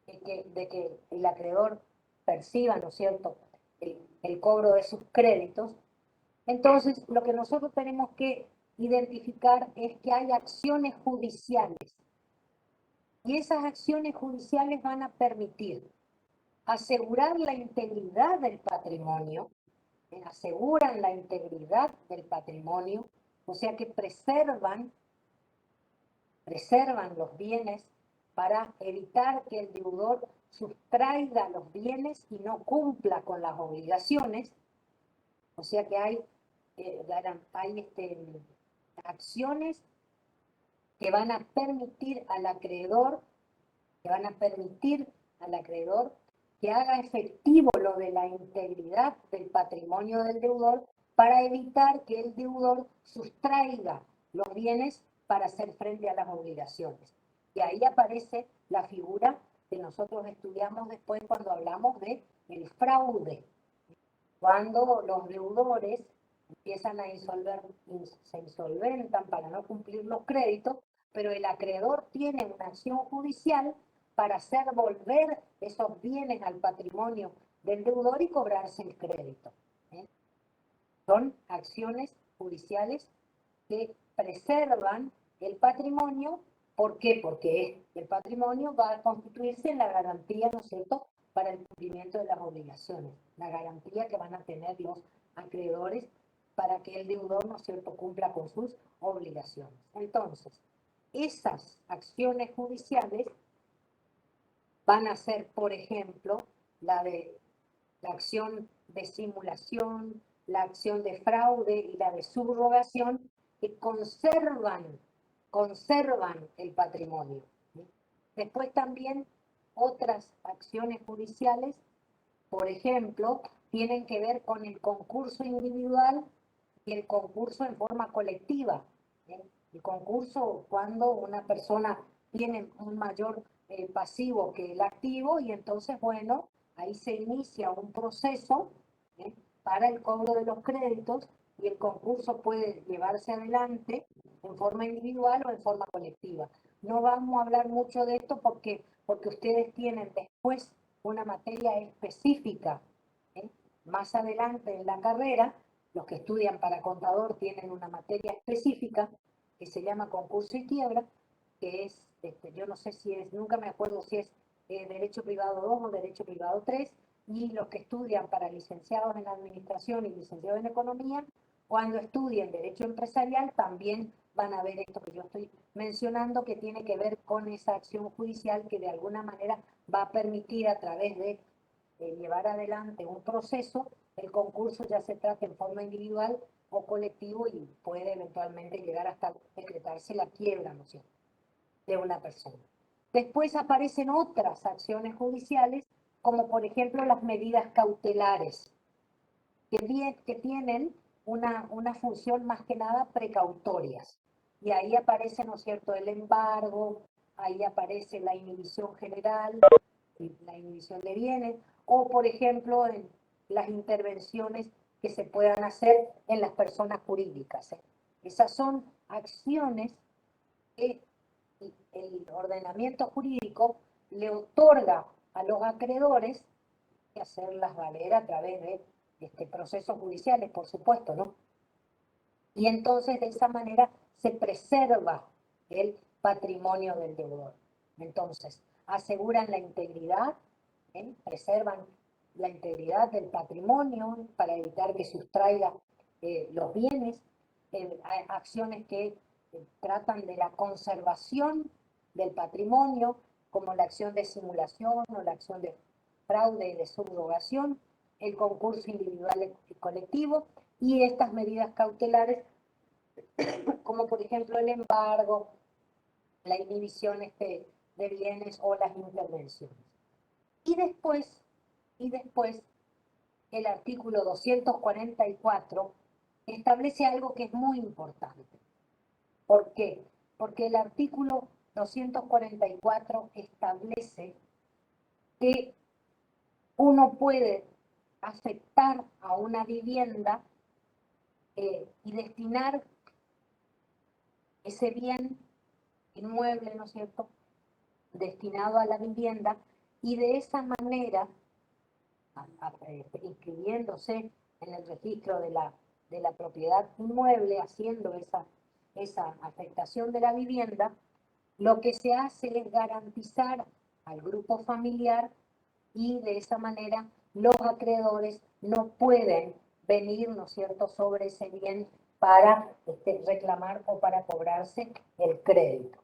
que el acreedor perciba, ¿no es cierto?, el cobro de sus créditos. Entonces, lo que nosotros tenemos que identificar es que hay acciones judiciales. Y esas acciones judiciales van a permitir asegurar la integridad del patrimonio, aseguran la integridad del patrimonio, o sea que preservan los bienes para evitar que el deudor sustraiga los bienes y no cumpla con las obligaciones. O sea que hay acciones que van a permitir al acreedor, que haga efectivo lo de la integridad del patrimonio del deudor para evitar que el deudor sustraiga los bienes para hacer frente a las obligaciones. Y ahí aparece la figura que nosotros estudiamos después cuando hablamos de el fraude. Cuando los deudores empiezan a se insolventan para no cumplir los créditos, pero el acreedor tiene una acción judicial para hacer volver esos bienes al patrimonio del deudor y cobrarse el crédito. Son acciones judiciales que preservan el patrimonio. ¿Por qué? Porque el patrimonio va a constituirse en la garantía, ¿no es cierto?, para el cumplimiento de las obligaciones, la garantía que van a tener los acreedores para que el deudor, ¿no es cierto?, cumpla con sus obligaciones. Entonces, esas acciones judiciales van a ser, por ejemplo, la acción de simulación, la acción de fraude y la de subrogación, que conservan el patrimonio. Después también otras acciones judiciales, por ejemplo, tienen que ver con el concurso individual y el concurso en forma colectiva. El concurso cuando una persona tiene un mayor pasivo que el activo y entonces, bueno, ahí se inicia un proceso para el cobro de los créditos y el concurso puede llevarse adelante en forma individual o en forma colectiva. No vamos a hablar mucho de esto porque ustedes tienen después una materia específica. Más adelante en la carrera, los que estudian para contador tienen una materia específica que se llama concurso y quiebra, que es, yo no sé si es, nunca me acuerdo si es Derecho Privado 2 o Derecho Privado 3, y los que estudian para licenciados en Administración y licenciados en Economía, cuando estudien Derecho Empresarial también van a ver esto que yo estoy mencionando, que tiene que ver con esa acción judicial que de alguna manera va a permitir a través de llevar adelante un proceso, el concurso ya se trata en forma individual o colectivo y puede eventualmente llegar hasta decretarse la quiebra, ¿no es cierto?, de una persona. Después aparecen otras acciones judiciales, como por ejemplo las medidas cautelares, que tienen una función más que nada precautorias. Y ahí aparece, ¿no es cierto?, el embargo, ahí aparece la inhibición general, la inhibición de bienes, o por ejemplo en las intervenciones que se puedan hacer en las personas jurídicas. Esas son acciones que el ordenamiento jurídico le otorga a los acreedores que hacerlas valer a través de procesos judiciales, por supuesto, ¿no? Y entonces de esa manera se preserva el patrimonio del deudor. Entonces, aseguran la integridad, preservan la integridad del patrimonio para evitar que sustraiga los bienes, hay acciones que tratan de la conservación del patrimonio, como la acción de simulación o la acción de fraude y de subrogación, el concurso individual y colectivo, y estas medidas cautelares, como por ejemplo el embargo, la inhibición de bienes o las intervenciones. Y después, el artículo 244 establece algo que es muy importante. ¿Por qué? Porque el artículo 244 establece que uno puede afectar a una vivienda y destinar ese bien inmueble, ¿no es cierto?, destinado a la vivienda, y de esa manera, inscribiéndose en el registro de la propiedad inmueble, haciendo esa afectación de la vivienda, lo que se hace es garantizar al grupo familiar, y de esa manera los acreedores no pueden venir, ¿no es cierto?, sobre ese bien para reclamar o para cobrarse el crédito.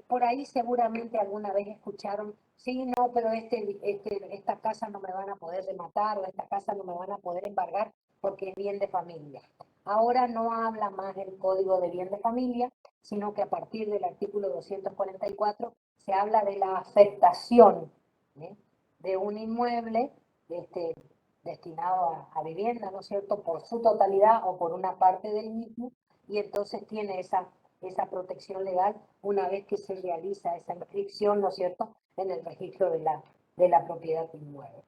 Por ahí seguramente alguna vez escucharon, sí, no, pero esta casa no me van a poder rematar, o esta casa no me van a poder embargar porque es bien de familia. Ahora no habla más del Código de Bien de Familia, sino que a partir del artículo 244 se habla de la afectación de un inmueble destinado a vivienda, ¿no es cierto?, por su totalidad o por una parte del mismo, y entonces tiene esa protección legal una vez que se realiza esa inscripción, ¿no es cierto?, en el registro de la propiedad inmueble.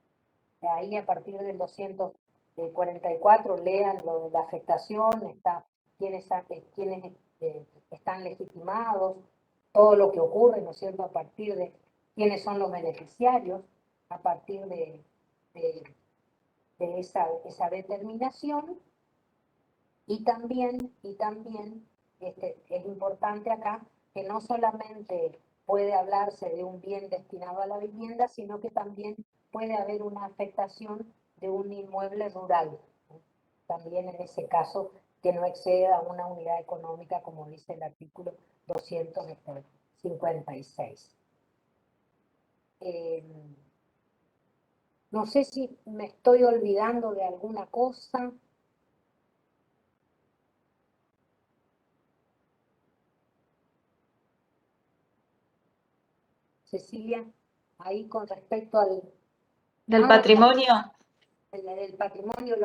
Ahí a partir del 244 lean lo de la afectación, quiénes están legitimados, todo lo que ocurre, ¿no es cierto?, a partir de quiénes son los beneficiarios, a partir de esa determinación, y también es importante acá que no solamente puede hablarse de un bien destinado a la vivienda, sino que también puede haber una afectación de un inmueble rural, también en ese caso que no exceda una unidad económica, como dice el artículo 256. No sé si me estoy olvidando de alguna cosa. Cecilia, ahí con respecto Del patrimonio. del patrimonio,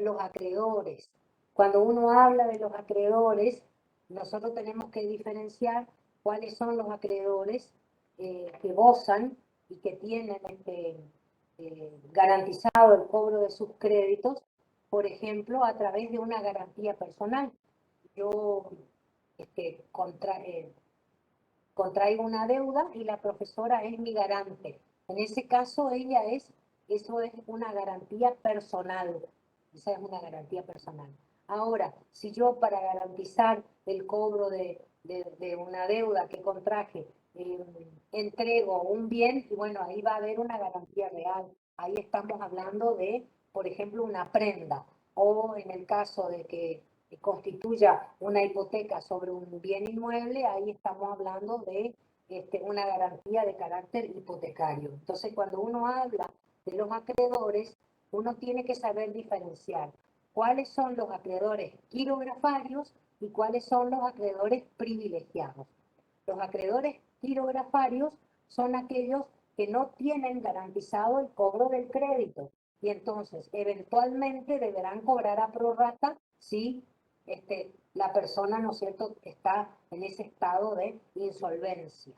los acreedores. Cuando uno habla de los acreedores, nosotros tenemos que diferenciar cuáles son los acreedores que gozan y que tienen garantizado el cobro de sus créditos, por ejemplo, a través de una garantía personal. Yo contraigo una deuda y la profesora es mi garante. En ese caso, eso es una garantía personal. Esa es una garantía personal. Ahora, si yo para garantizar el cobro de una deuda que contraje, entrego un bien, y bueno, ahí va a haber una garantía real. Ahí estamos hablando de, por ejemplo, una prenda, o en el caso de que constituya una hipoteca sobre un bien inmueble, ahí estamos hablando de una garantía de carácter hipotecario. Entonces, cuando uno habla de los acreedores, uno tiene que saber diferenciar cuáles son los acreedores quirografarios y cuáles son los acreedores privilegiados. Los acreedores quirografarios son aquellos que no tienen garantizado el cobro del crédito, y entonces eventualmente deberán cobrar a prorrata si la persona, ¿no es cierto?, está en ese estado de insolvencia.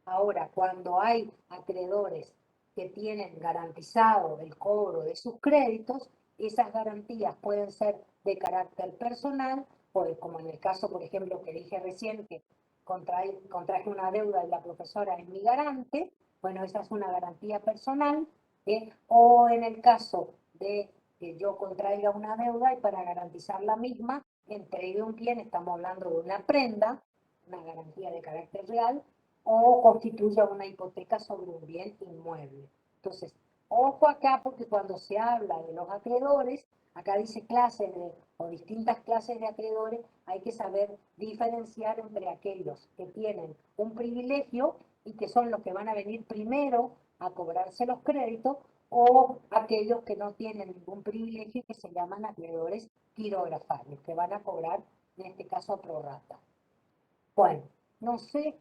Ahora, cuando hay acreedores que tienen garantizado el cobro de sus créditos, esas garantías pueden ser de carácter personal, como en el caso, por ejemplo, que dije recién, que contraje una deuda y la profesora es mi garante. Bueno, esa es una garantía personal, o en el caso de que yo contraiga una deuda y para garantizar la misma, entregue un bien, estamos hablando de una prenda, una garantía de carácter real, o constituya una hipoteca sobre un bien inmueble. Entonces, ojo acá porque cuando se habla de los acreedores, acá dice o distintas clases de acreedores, hay que saber diferenciar entre aquellos que tienen un privilegio y que son los que van a venir primero a cobrarse los créditos, o aquellos que no tienen ningún privilegio y que se llaman acreedores quirografarios, que van a cobrar, en este caso, a prorrata. Bueno, no sé,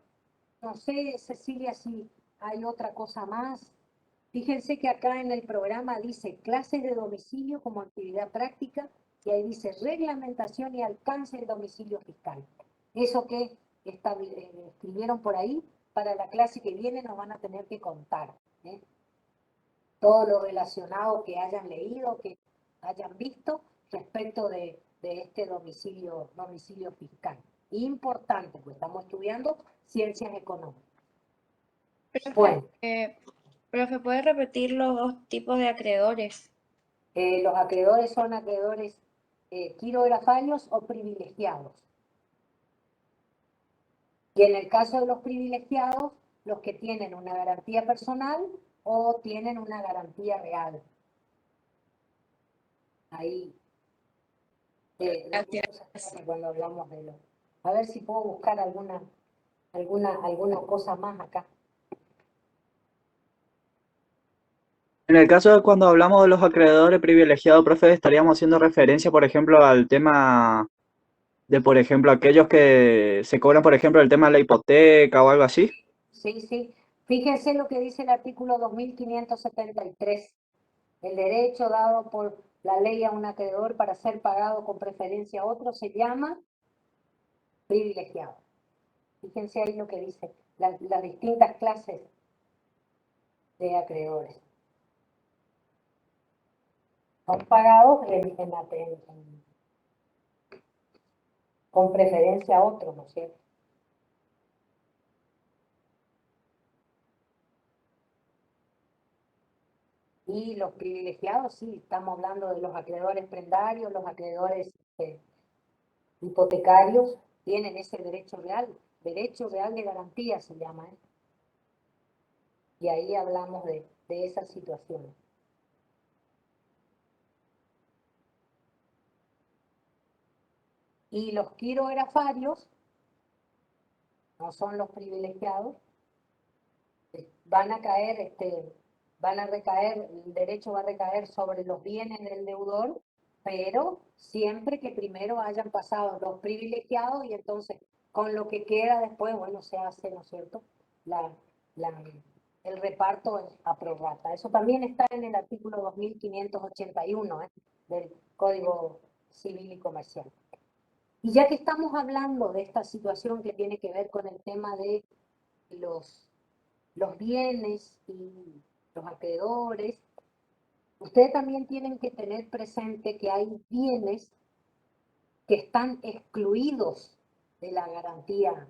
Cecilia, si hay otra cosa más. Fíjense que acá en el programa dice clases de domicilio como actividad práctica, y ahí dice reglamentación y alcance del domicilio fiscal. Eso que escribieron por ahí, para la clase que viene nos van a tener que contar, ¿eh? Todo lo relacionado que hayan leído, que hayan visto respecto de este domicilio fiscal. Importante, pues estamos estudiando ciencias económicas. Bueno, Profe, ¿puede repetir los dos tipos de acreedores? los acreedores son acreedores quirografarios o privilegiados. Y en el caso de los privilegiados, los que tienen una garantía personal o tienen una garantía real. Ahí, cuando hablamos de a ver si puedo buscar alguna cosa más acá. En el caso de cuando hablamos de los acreedores privilegiados, profe, estaríamos haciendo referencia, por ejemplo, al tema de, por ejemplo, aquellos que se cobran, por ejemplo, el tema de la hipoteca o algo así. Sí, sí. Fíjense lo que dice el artículo 2573. El derecho dado por la ley a un acreedor para ser pagado con preferencia a otro se llama privilegiado. Fíjense ahí lo que dice, las distintas clases de acreedores. Son pagados con preferencia a otro, ¿no es cierto? Y los privilegiados, sí, estamos hablando de los acreedores prendarios, los acreedores hipotecarios, tienen ese derecho real de garantía se llama, ¿eh? Y ahí hablamos de esas situaciones. Y los quirografarios, no son los privilegiados, van a caer, el derecho va a recaer sobre los bienes del deudor, pero siempre que primero hayan pasado los privilegiados, y entonces con lo que queda después, bueno, se hace, ¿no es cierto?, el reparto a prorrata. Eso también está en el artículo 2581 del Código Civil y Comercial. Y ya que estamos hablando de esta situación que tiene que ver con el tema de los bienes y los acreedores, ustedes también tienen que tener presente que hay bienes que están excluidos de la garantía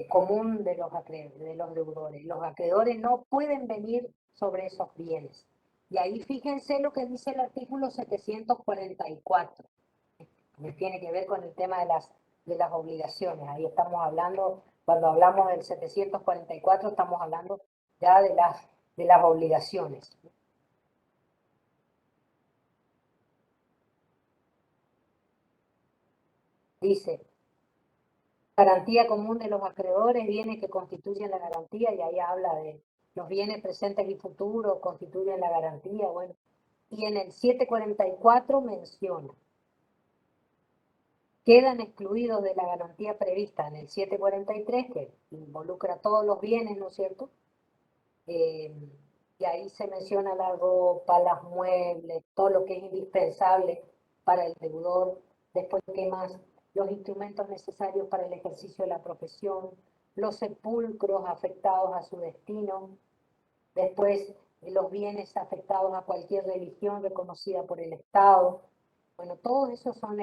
común de los deudores. Los acreedores no pueden venir sobre esos bienes. Y ahí fíjense lo que dice el artículo 744. Que tiene que ver con el tema de las obligaciones. Ahí estamos hablando, cuando hablamos del 744, estamos hablando ya de las obligaciones. Dice, garantía común de los acreedores, bienes que constituyen la garantía, y ahí habla de los bienes presentes y futuros constituyen la garantía, bueno. Y en el 744 menciona, quedan excluidos de la garantía prevista en el 743, que involucra todos los bienes, ¿no es cierto? Y ahí se menciona la ropa, las muebles, todo lo que es indispensable para el deudor. Después, ¿qué más? Los instrumentos necesarios para el ejercicio de la profesión, los sepulcros afectados a su destino, después los bienes afectados a cualquier religión reconocida por el Estado. Bueno, todos esos son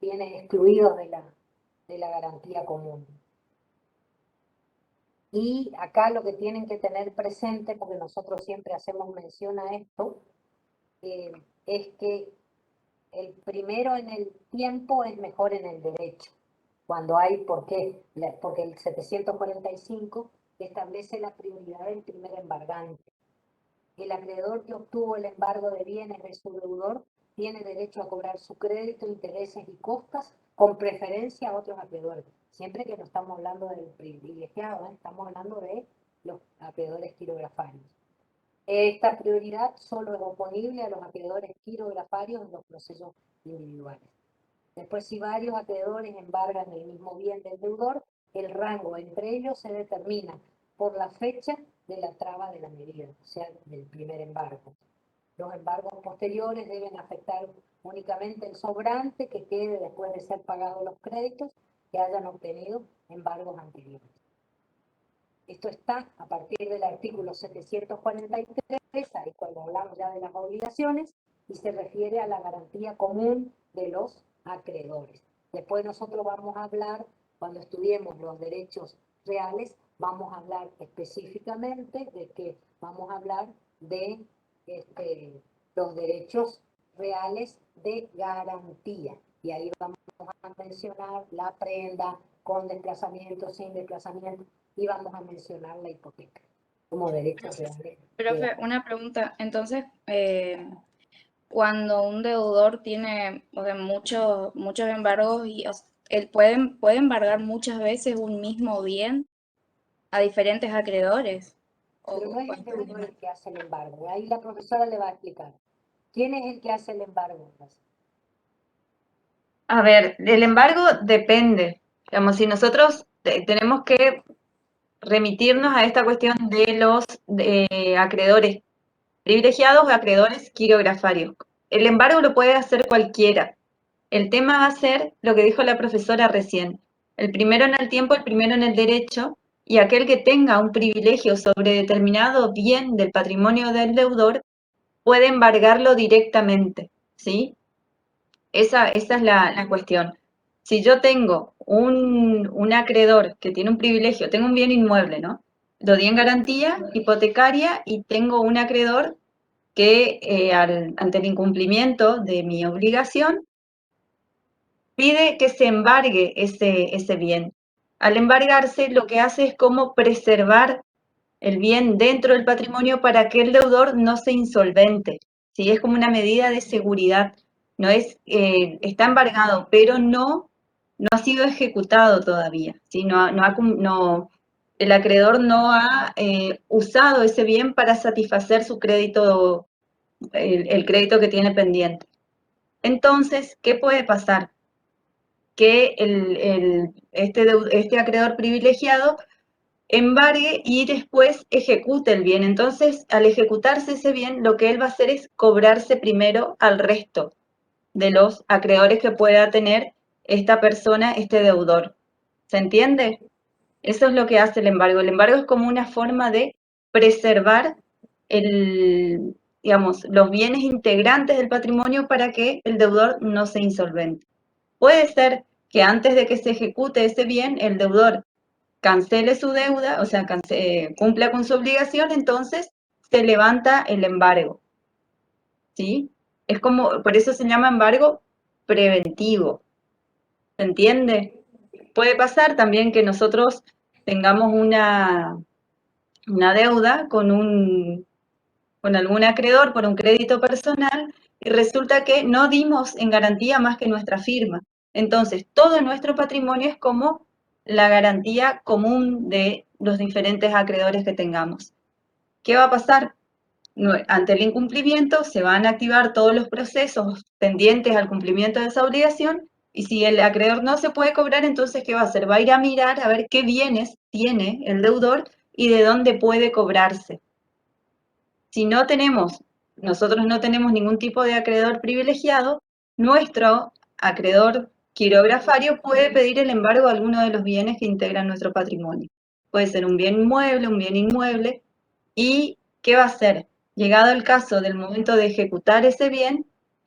bienes excluidos de la garantía común. Y acá lo que tienen que tener presente, porque nosotros siempre hacemos mención a esto, es que el primero en el tiempo es mejor en el derecho. Cuando hay, ¿por qué? Porque el 745 establece la prioridad del primer embargante. el acreedor que obtuvo el embargo de bienes de su deudor tiene derecho a cobrar su crédito, intereses y costas con preferencia a otros acreedores. Siempre que no estamos hablando del privilegiado, estamos hablando de los acreedores quirografarios. Esta prioridad solo es oponible a los acreedores quirografarios en los procesos individuales. Después, si varios acreedores embargan el mismo bien del deudor, el rango entre ellos se determina por la fecha de la traba de la medida, o sea, del primer embargo. Los embargos posteriores deben afectar únicamente el sobrante que quede después de ser pagados los créditos que hayan obtenido embargos anteriores. Esto está a partir del artículo 743, ahí cuando hablamos ya de las obligaciones, y se refiere a la garantía común de los acreedores. Después nosotros vamos a hablar, cuando estudiemos los derechos reales, vamos a hablar específicamente de que vamos a hablar de los derechos reales de garantía. Y ahí vamos a mencionar la prenda, con desplazamiento, sin desplazamiento, y vamos a mencionar la hipoteca como derechos reales. Profe, una pregunta. Entonces, cuando un deudor tiene, o sea, muchos embargos, y él puede embargar muchas veces un mismo bien a diferentes acreedores. Pero no es el deudor el que hace el embargo. Ahí la profesora le va a explicar. ¿Quién es el que hace el embargo? A ver, el embargo depende. Digamos, si nosotros tenemos que remitirnos a esta cuestión de los acreedores privilegiados o acreedores quirografarios. El embargo lo puede hacer cualquiera. El tema va a ser lo que dijo la profesora recién. El primero en el tiempo, el primero en el derecho, y aquel que tenga un privilegio sobre determinado bien del patrimonio del deudor puede embargarlo directamente, ¿sí? Esa es la cuestión. Si yo tengo un acreedor que tiene un privilegio, tengo un bien inmueble, ¿no? Lo di en garantía hipotecaria y tengo un acreedor que ante el incumplimiento de mi obligación pide que se embargue ese bien. Al embargarse, lo que hace es como preservar el bien dentro del patrimonio para que el deudor no se insolvente. ¿Sí? Es como una medida de seguridad. No es, está embargado, pero no ha sido ejecutado todavía. ¿Sí? El acreedor no ha usado ese bien para satisfacer su crédito, el crédito que tiene pendiente. Entonces, ¿qué puede pasar? Que este acreedor privilegiado embargue y después ejecute el bien. Entonces, al ejecutarse ese bien, lo que él va a hacer es cobrarse primero al resto de los acreedores que pueda tener esta persona, este deudor. ¿Se entiende? Eso es lo que hace el embargo. El embargo es como una forma de preservar los bienes integrantes del patrimonio para que el deudor no se insolvente. Puede ser que antes de que se ejecute ese bien, el deudor cancele su deuda, o sea, cumpla con su obligación, entonces se levanta el embargo. ¿Sí? Es como, por eso se llama embargo preventivo. ¿Se entiende? Puede pasar también que nosotros tengamos una deuda con algún acreedor por un crédito personal y resulta que no dimos en garantía más que nuestra firma. Entonces, todo nuestro patrimonio es como la garantía común de los diferentes acreedores que tengamos. ¿Qué va a pasar? Ante el incumplimiento se van a activar todos los procesos pendientes al cumplimiento de esa obligación y si el acreedor no se puede cobrar, entonces ¿qué va a hacer? Va a ir a mirar a ver qué bienes tiene el deudor y de dónde puede cobrarse. Si nosotros no tenemos ningún tipo de acreedor privilegiado, nuestro acreedor quirografario puede pedir el embargo de alguno de los bienes que integran nuestro patrimonio. Puede ser un bien mueble, un bien inmueble. ¿Y qué va a hacer? Llegado el caso del momento de ejecutar ese bien,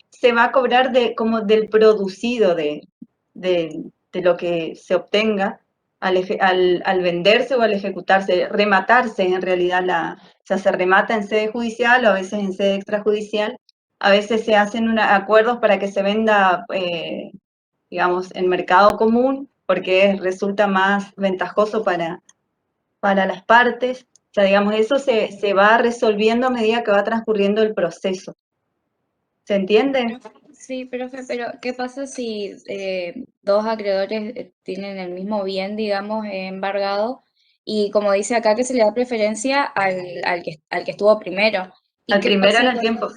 se va a cobrar como del producido de lo que se obtenga al venderse o al ejecutarse, rematarse en realidad, o sea, se remata en sede judicial o a veces en sede extrajudicial, a veces se hacen acuerdos para que se venda, digamos, en mercado común, porque resulta más ventajoso para las partes, sea, digamos, eso se va resolviendo a medida que va transcurriendo el proceso. ¿Se entiende? Sí, profe, pero ¿qué pasa si dos acreedores tienen el mismo bien, digamos, embargado? Y como dice acá, que se le da preferencia al que estuvo primero. ¿Y Al qué primero pasa en el con, tiempo.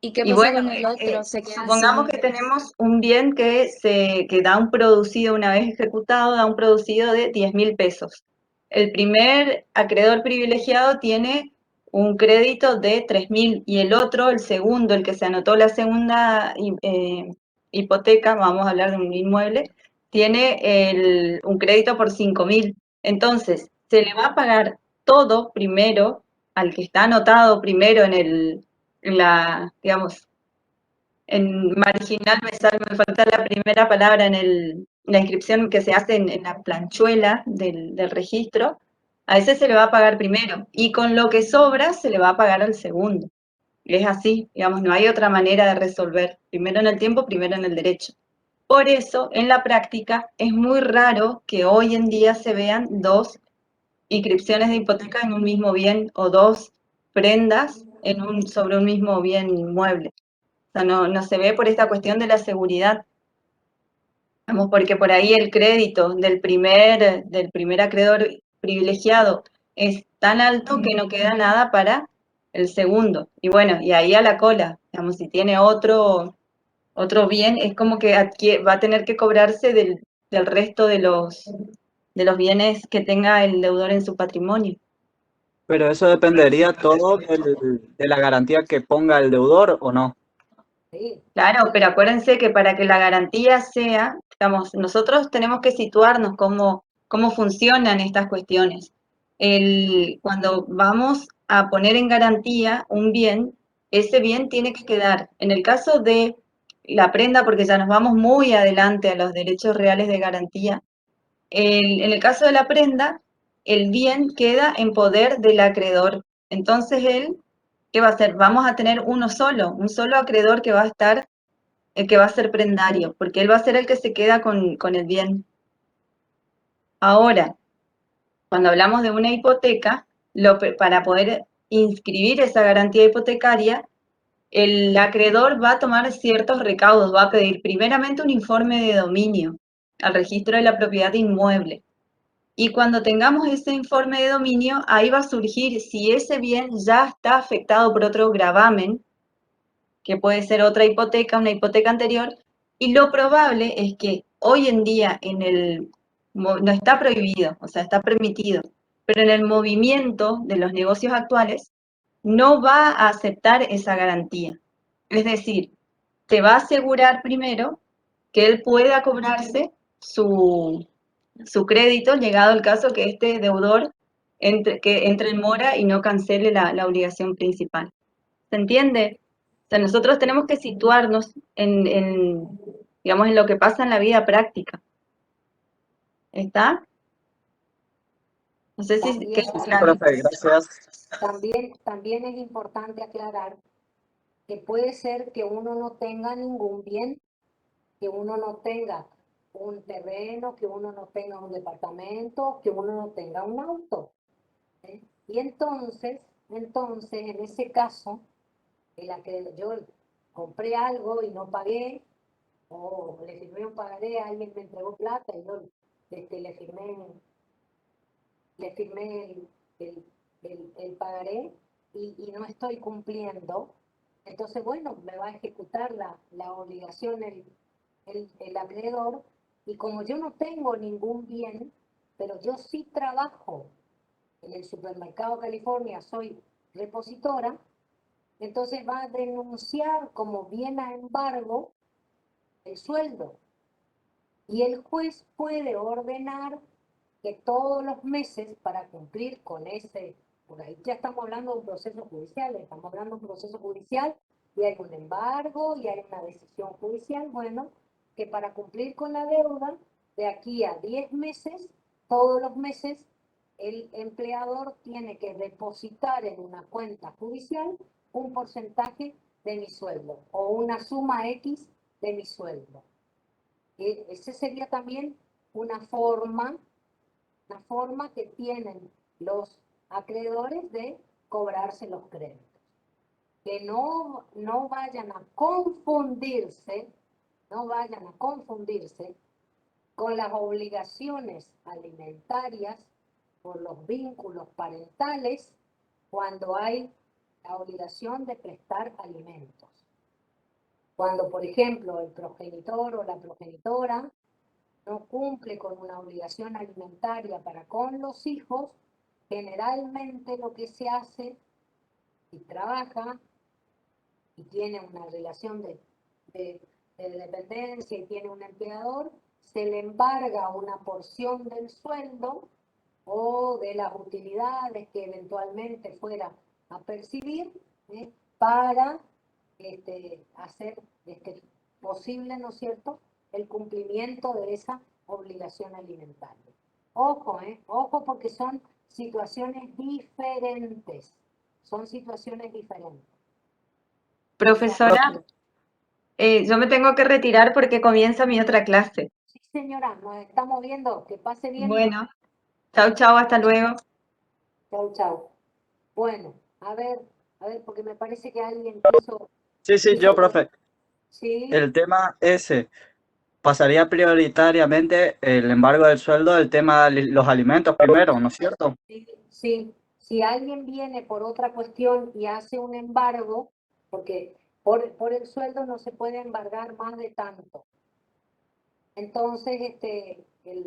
¿y qué Y pasa bueno, con el otro? Se queda supongamos sin... que tenemos un bien que da un producido, una vez ejecutado, da un producido de 10.000 pesos. El primer acreedor privilegiado tiene un crédito de 3.000 y el otro, el segundo, el que se anotó la segunda hipoteca, vamos a hablar de un inmueble, tiene un crédito por 5.000. Entonces, se le va a pagar todo primero al que está anotado primero en la, digamos, en marginal me falta la primera palabra en la inscripción que se hace en la planchuela del registro, a ese se le va a pagar primero y con lo que sobra se le va a pagar al segundo. Es así, digamos, no hay otra manera de resolver, primero en el tiempo, primero en el derecho. Por eso, en la práctica, es muy raro que hoy en día se vean dos inscripciones de hipoteca en un mismo bien o dos prendas sobre un mismo bien inmueble. O sea, no se ve por esta cuestión de la seguridad. Vamos, porque por ahí el crédito del primer acreedor privilegiado es tan alto que no queda nada para el segundo. Y bueno, y ahí a la cola, digamos, si tiene otro bien, es como que va a tener que cobrarse del resto de los bienes que tenga el deudor en su patrimonio. Pero eso dependería todo de la garantía que ponga el deudor o no. Sí, Claro, pero acuérdense que para que la garantía sea, digamos, nosotros tenemos que situarnos cómo funcionan estas cuestiones. Cuando vamos a poner en garantía un bien, ese bien tiene que quedar, en el caso de la prenda, porque ya nos vamos muy adelante a los derechos reales de garantía, en el caso de la prenda, el bien queda en poder del acreedor. Entonces él, ¿qué va a hacer? Vamos a tener un solo acreedor que va a estar, el que va a ser prendario, porque él va a ser el que se queda con el bien. Ahora, cuando hablamos de una hipoteca, para poder inscribir esa garantía hipotecaria, el acreedor va a tomar ciertos recaudos, va a pedir primeramente un informe de dominio al registro de la propiedad inmueble. Y cuando tengamos ese informe de dominio, ahí va a surgir si ese bien ya está afectado por otro gravamen, que puede ser otra hipoteca, una hipoteca anterior, y lo probable es que hoy en día no está prohibido, o sea, está permitido, pero en el movimiento de los negocios actuales no va a aceptar esa garantía. Es decir, te va a asegurar primero que él pueda cobrarse su crédito, llegado el caso que este deudor que entre en mora y no cancele la obligación principal. ¿Se entiende? O sea, nosotros tenemos que situarnos digamos, en lo que pasa en la vida práctica. ¿Está? No sé si... también, Sí, profe, gracias. también es importante aclarar que puede ser que uno no tenga ningún bien, que uno no tenga un terreno, que uno no tenga un departamento, que uno no tenga un auto. ¿Eh? Y entonces, en ese caso, en la que yo compré algo y no pagué, o le firmé un pagaré, alguien me entregó plata y yo le firmé el pagaré y no estoy cumpliendo, entonces, bueno, me va a ejecutar la obligación el acreedor, y como yo no tengo ningún bien, pero yo sí trabajo en el supermercado California, soy repositora, entonces va a denunciar como bien a embargo el sueldo. Y el juez puede ordenar que todos los meses, para cumplir con por ahí ya estamos hablando de un proceso judicial, estamos hablando de un proceso judicial y hay un embargo y hay una decisión judicial, bueno, que para cumplir con la deuda, de aquí a 10 meses, todos los meses, el empleador tiene que depositar en una cuenta judicial un porcentaje de mi sueldo o una suma X de mi sueldo. Ese sería también una forma que tienen los acreedores de cobrarse los créditos. Que no vayan a confundirse, con las obligaciones alimentarias por los vínculos parentales cuando hay la obligación de prestar alimentos. Cuando, por ejemplo, el progenitor o la progenitora no cumple con una obligación alimentaria para con los hijos, generalmente lo que se hace, si trabaja y tiene una relación de dependencia y tiene un empleador, se le embarga una porción del sueldo o de las utilidades que eventualmente fuera a percibir, para hacer posible, ¿no es cierto?, el cumplimiento de esa obligación alimentaria. Ojo, ojo, porque son situaciones diferentes. Profesora, yo me tengo que retirar porque comienza mi otra clase. Sí, señora, nos estamos viendo. Que pase bien. Bueno, chau, chau, hasta luego. Chau, chau. Bueno, a ver, porque me parece que alguien quiso... Sí, yo, profe. Sí, El tema ese, pasaría prioritariamente el embargo del sueldo del tema de los alimentos primero, ¿no es cierto? sí. Si alguien viene por otra cuestión y hace un embargo, porque por el sueldo no se puede embargar más de tanto. Entonces, el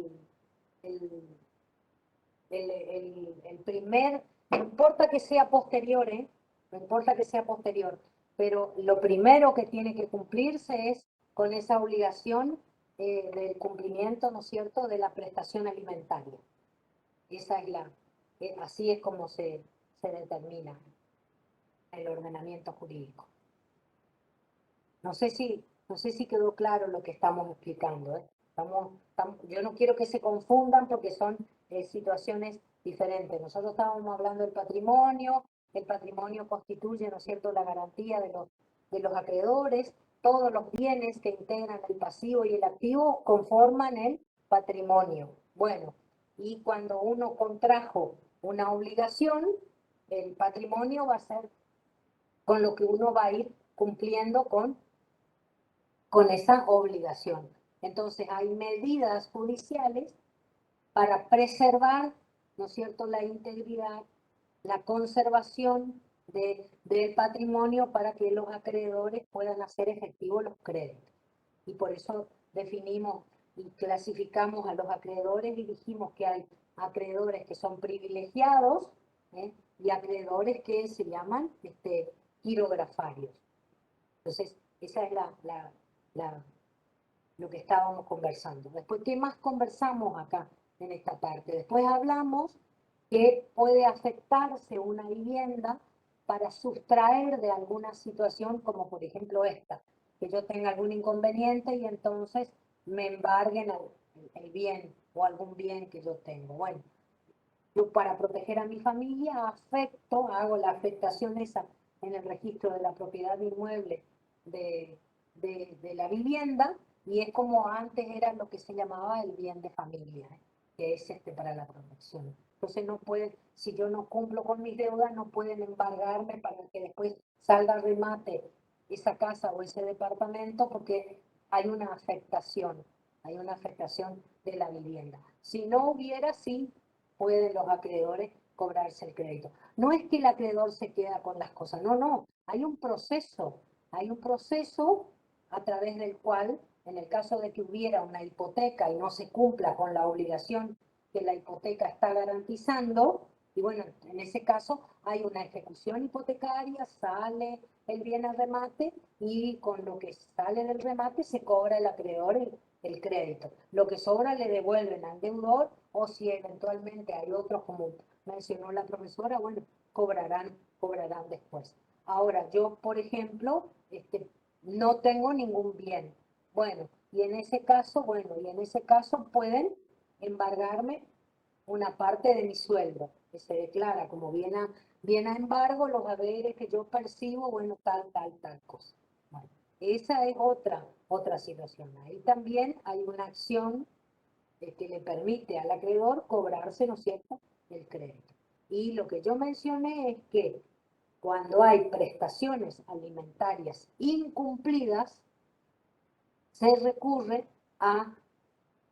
primer, no importa que sea posterior, pero lo primero que tiene que cumplirse es con esa obligación del cumplimiento, ¿no es cierto?, de la prestación alimentaria. Esa es así es como se determina el ordenamiento jurídico. No sé si quedó claro lo que estamos explicando, yo no quiero que se confundan porque son situaciones diferentes. Nosotros estábamos hablando del patrimonio, el patrimonio constituye, ¿no es cierto?, la garantía de los acreedores, todos los bienes que integran el pasivo y el activo conforman el patrimonio. Bueno, y cuando uno contrajo una obligación, el patrimonio va a ser con lo que uno va a ir cumpliendo con esa obligación. Entonces hay medidas judiciales para preservar, ¿no es cierto?, la integridad, la conservación del patrimonio para que los acreedores puedan hacer efectivos los créditos. Y por eso definimos y clasificamos a los acreedores y dijimos que hay acreedores que son privilegiados, y acreedores que se llaman quirografarios. Entonces, esa es lo que estábamos conversando. Después, ¿qué más conversamos acá en esta parte? Después hablamos que puede afectarse una vivienda para sustraer de alguna situación, como por ejemplo esta, que yo tenga algún inconveniente y entonces me embarguen el bien o algún bien que yo tengo. Bueno, yo para proteger a mi familia hago la afectación esa en el registro de la propiedad inmueble de la vivienda, y es como antes era lo que se llamaba el bien de familia, que es para la protección. Entonces no puede, si yo no cumplo con mis deudas, no pueden embargarme para que después salga al remate esa casa o ese departamento, porque hay una afectación de la vivienda. Si no hubiera, sí pueden los acreedores cobrarse el crédito. No es que el acreedor se queda con las cosas, no, hay un proceso a través del cual, en el caso de que hubiera una hipoteca y no se cumpla con la obligación que la hipoteca está garantizando, y bueno, en ese caso hay una ejecución hipotecaria, sale el bien al remate y con lo que sale del remate se cobra el acreedor el crédito. Lo que sobra le devuelven al deudor, o si eventualmente hay otros, como mencionó la profesora, bueno, cobrarán después. Ahora, yo, por ejemplo, no tengo ningún bien. Bueno, y en ese caso pueden embargarme una parte de mi sueldo, que se declara como bien a embargo, los haberes que yo percibo, bueno, tal cosa. Bueno, esa es otra situación. Ahí también hay una acción que le permite al acreedor cobrarse, ¿no es cierto?, el crédito. Y lo que yo mencioné es que cuando hay prestaciones alimentarias incumplidas, se recurre a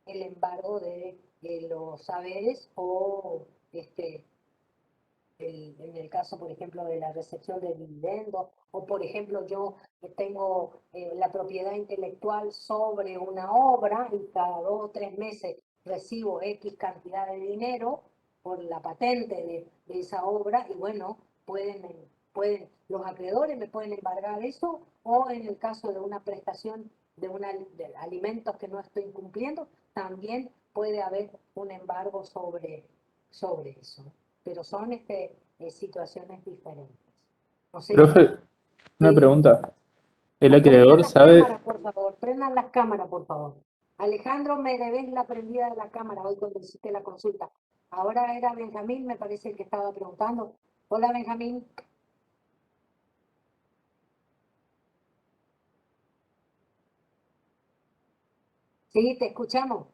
el embargo de los saberes o en el caso, por ejemplo, de la recepción de dividendos, o por ejemplo, yo tengo la propiedad intelectual sobre una obra y cada 2 o 3 meses recibo X cantidad de dinero por la patente de esa obra, y bueno, los acreedores me pueden embargar eso, o en el caso de una prestación de alimentos que no estoy cumpliendo, también puede haber un embargo sobre eso, pero son situaciones diferentes. No sé Profe, una si- pregunta. ¿El Prendan acreedor las sabe? cámaras, por favor, prendan las cámaras, por favor. Alejandro, me debes la prendida de la cámara hoy cuando hiciste la consulta. Ahora era Benjamín, me parece el que estaba preguntando. Hola, Benjamín. Sí, te escuchamos.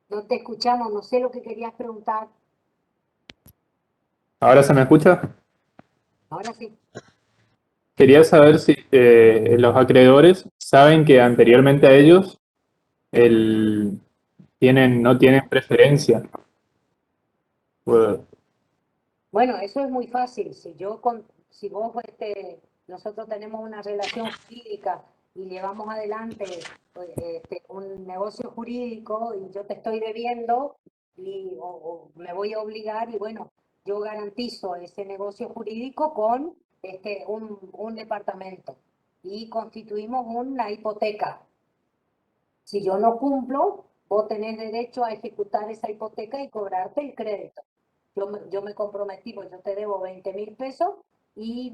No te escuchamos, no sé lo que querías preguntar. ¿Ahora se me escucha? Ahora sí. Quería saber si los acreedores saben que anteriormente a ellos no tienen preferencia. Pues, Bueno, eso es muy fácil. Si vos, nosotros tenemos una relación jurídica y llevamos adelante un negocio jurídico y yo te estoy debiendo o me voy a obligar y bueno, yo garantizo ese negocio jurídico con un departamento y constituimos una hipoteca. Si yo no cumplo, vos tenés derecho a ejecutar esa hipoteca y cobrarte el crédito. Yo me comprometí, pues yo te debo 20.000 pesos y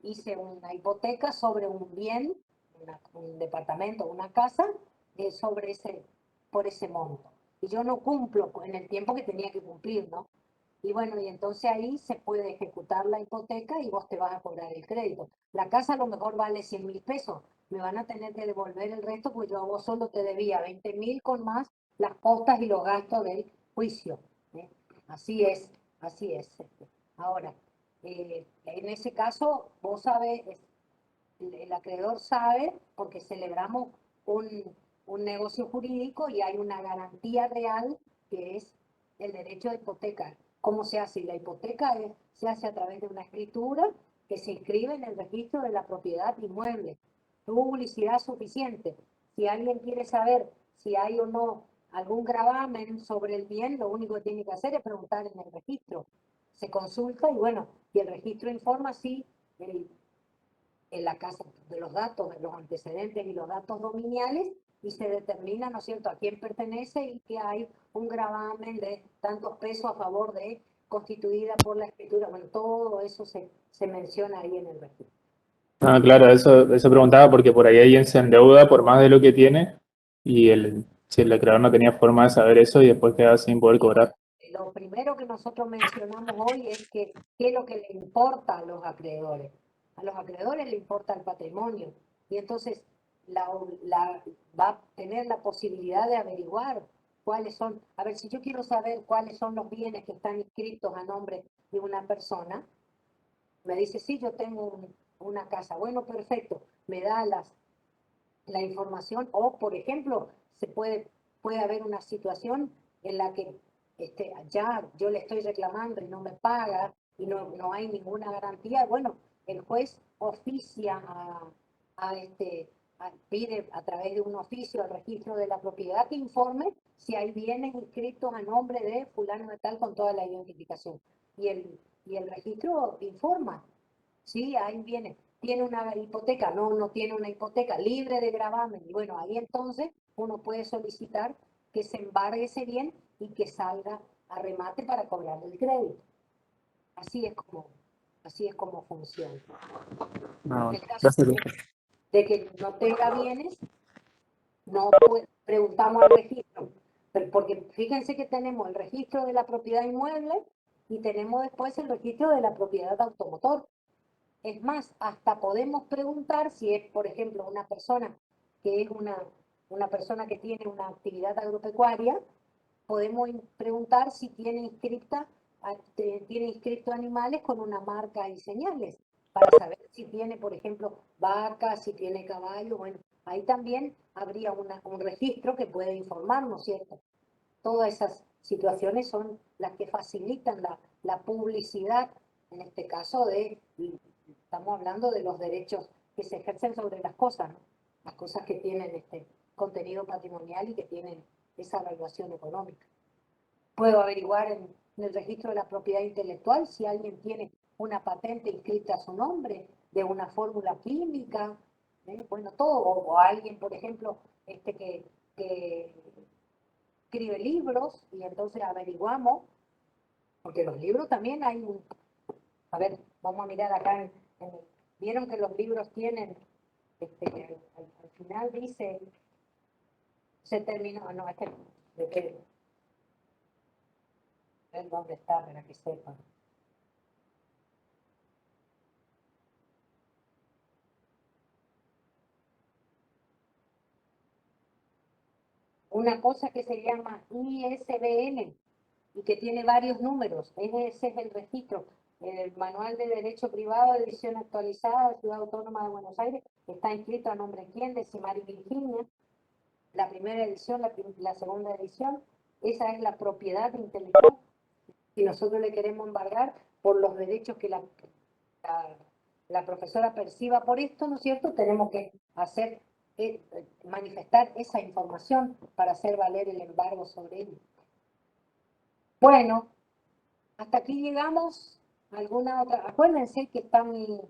hice una hipoteca sobre un bien, un departamento, una casa, por ese monto. Y yo no cumplo en el tiempo que tenía que cumplir, ¿no? Y bueno, y entonces ahí se puede ejecutar la hipoteca y vos te vas a cobrar el crédito. La casa a lo mejor vale 100.000 pesos. Me van a tener que devolver el resto, pues yo a vos solo te debía 20.000 con más las costas y los gastos del juicio. ¿Eh? Así es, así es. Ahora, en ese caso, vos sabés, el acreedor sabe, porque celebramos un negocio jurídico y hay una garantía real que es el derecho de hipoteca. ¿Cómo se hace? La hipoteca se hace a través de una escritura que se inscribe en el registro de la propiedad inmueble. Publicidad suficiente. Si alguien quiere saber si hay o no algún gravamen sobre el bien, lo único que tiene que hacer es preguntar en el registro. Se consulta y bueno, y el registro informa si en la casa de los datos, de los antecedentes y los datos dominiales, y se determina, ¿no es cierto?, a quién pertenece y que hay un gravamen de tantos pesos a favor de constituida por la escritura. Bueno, todo eso se menciona ahí en el registro. ah, claro, eso preguntaba porque por ahí alguien se endeuda por más de lo que tiene y si el acreedor no tenía forma de saber eso y después queda sin poder cobrar. Lo primero que nosotros mencionamos hoy es que qué es lo que le importa a los acreedores. A los acreedores le importa el patrimonio y entonces va a tener la posibilidad de averiguar cuáles son. A ver, si yo quiero saber cuáles son los bienes que están inscritos a nombre de una persona, me dice, sí, yo tengo una casa. Bueno, perfecto, me da la información o, por ejemplo, puede haber una situación en la que ya yo le estoy reclamando y no me paga y no hay ninguna garantía. Bueno, el juez oficia pide a través de un oficio al registro de la propiedad que informe si hay bienes inscritos a nombre de fulano de tal con toda la identificación. Y el registro informa, sí, hay bienes. ¿Tiene una hipoteca? No tiene una hipoteca, libre de gravamen. Y bueno, ahí entonces uno puede solicitar que se embargue ese bien y que salga a remate para cobrar el crédito. Así es como funciona. No, En el caso gracias. de que no tenga bienes, preguntamos al registro. Porque fíjense que tenemos el registro de la propiedad inmueble y tenemos después el registro de la propiedad automotor. Es más, hasta podemos preguntar si es, por ejemplo, una persona que es una persona que tiene una actividad agropecuaria, podemos preguntar si tiene inscrito animales con una marca y señales, para saber si tiene, por ejemplo, vacas, si tiene caballo. Bueno, ahí también habría un registro que puede informarnos, ¿cierto? Todas esas situaciones son las que facilitan la publicidad, en este caso estamos hablando de los derechos que se ejercen sobre las cosas, ¿no? Las cosas que tienen este contenido patrimonial y que tienen esa evaluación económica. Puedo averiguar en el registro de la propiedad intelectual si alguien tiene una patente inscrita a su nombre de una fórmula química, bueno, todo, o alguien, por ejemplo, que escribe libros y entonces averiguamos, porque los libros también hay a ver, vamos a mirar acá, vieron que los libros tienen, al final dice, se terminó, no, ver dónde está para que sepan. Una cosa que se llama ISBN y que tiene varios números, ese es el registro. El Manual de Derecho Privado, edición actualizada de Ciudad Autónoma de Buenos Aires, está inscrito a nombre de quién, de Simari Virginia. La primera edición, la segunda edición, esa es la propiedad intelectual. Si nosotros le queremos embargar por los derechos que la profesora perciba por esto, ¿no es cierto? Tenemos que manifestar esa información para hacer valer el embargo sobre ello. Bueno, hasta aquí llegamos. ¿Alguna otra? Acuérdense que está mi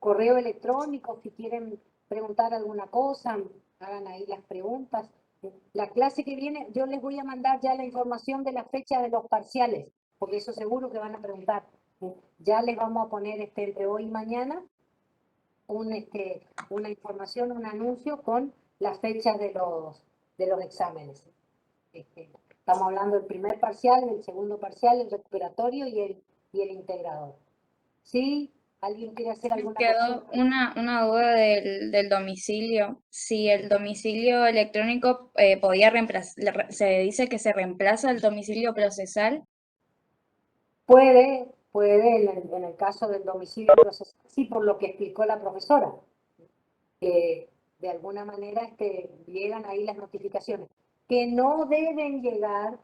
correo electrónico, si quieren preguntar alguna cosa, hagan ahí las preguntas. La clase que viene, yo les voy a mandar ya la información de la fecha de los parciales, porque eso seguro que van a preguntar. Ya les vamos a poner entre hoy y mañana una información, un anuncio con las fechas de los exámenes. Estamos hablando del primer parcial, del segundo parcial, el recuperatorio y el integrador. ¿Sí? ¿Alguien quiere hacer alguna Quedó consulta? una duda del domicilio. Si el domicilio electrónico podía reemplazar, se dice que se reemplaza el domicilio procesal. Puede en el caso del domicilio procesal, sí, por lo que explicó la profesora. De alguna manera llegan ahí las notificaciones, que no deben llegar,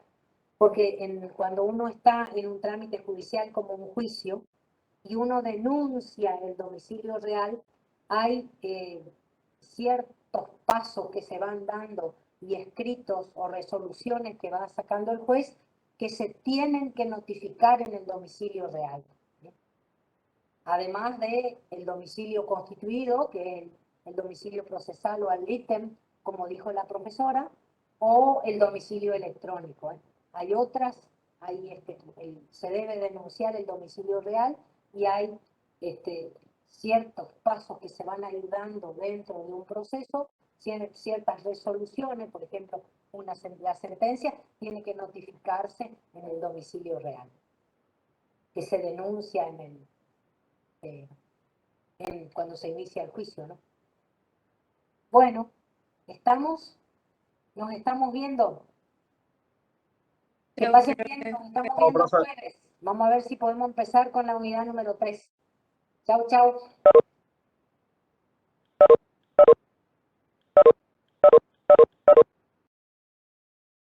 porque cuando uno está en un trámite judicial como un juicio, y uno denuncia el domicilio real, hay ciertos pasos que se van dando y escritos o resoluciones que va sacando el juez que se tienen que notificar en el domicilio real. Además de el domicilio constituido, que es el domicilio procesal o al ítem, como dijo la profesora, o el domicilio electrónico. Hay otras, se debe denunciar el domicilio real y hay ciertos pasos que se van ayudando dentro de un proceso, ciertas resoluciones, por ejemplo, la sentencia tiene que notificarse en el domicilio real, que se denuncia cuando se inicia el juicio, ¿no? Bueno, nos estamos viendo. Que pasen bien, nos estamos viendo el jueves. Vamos a ver si podemos empezar con la unidad número 3. Chau, chau.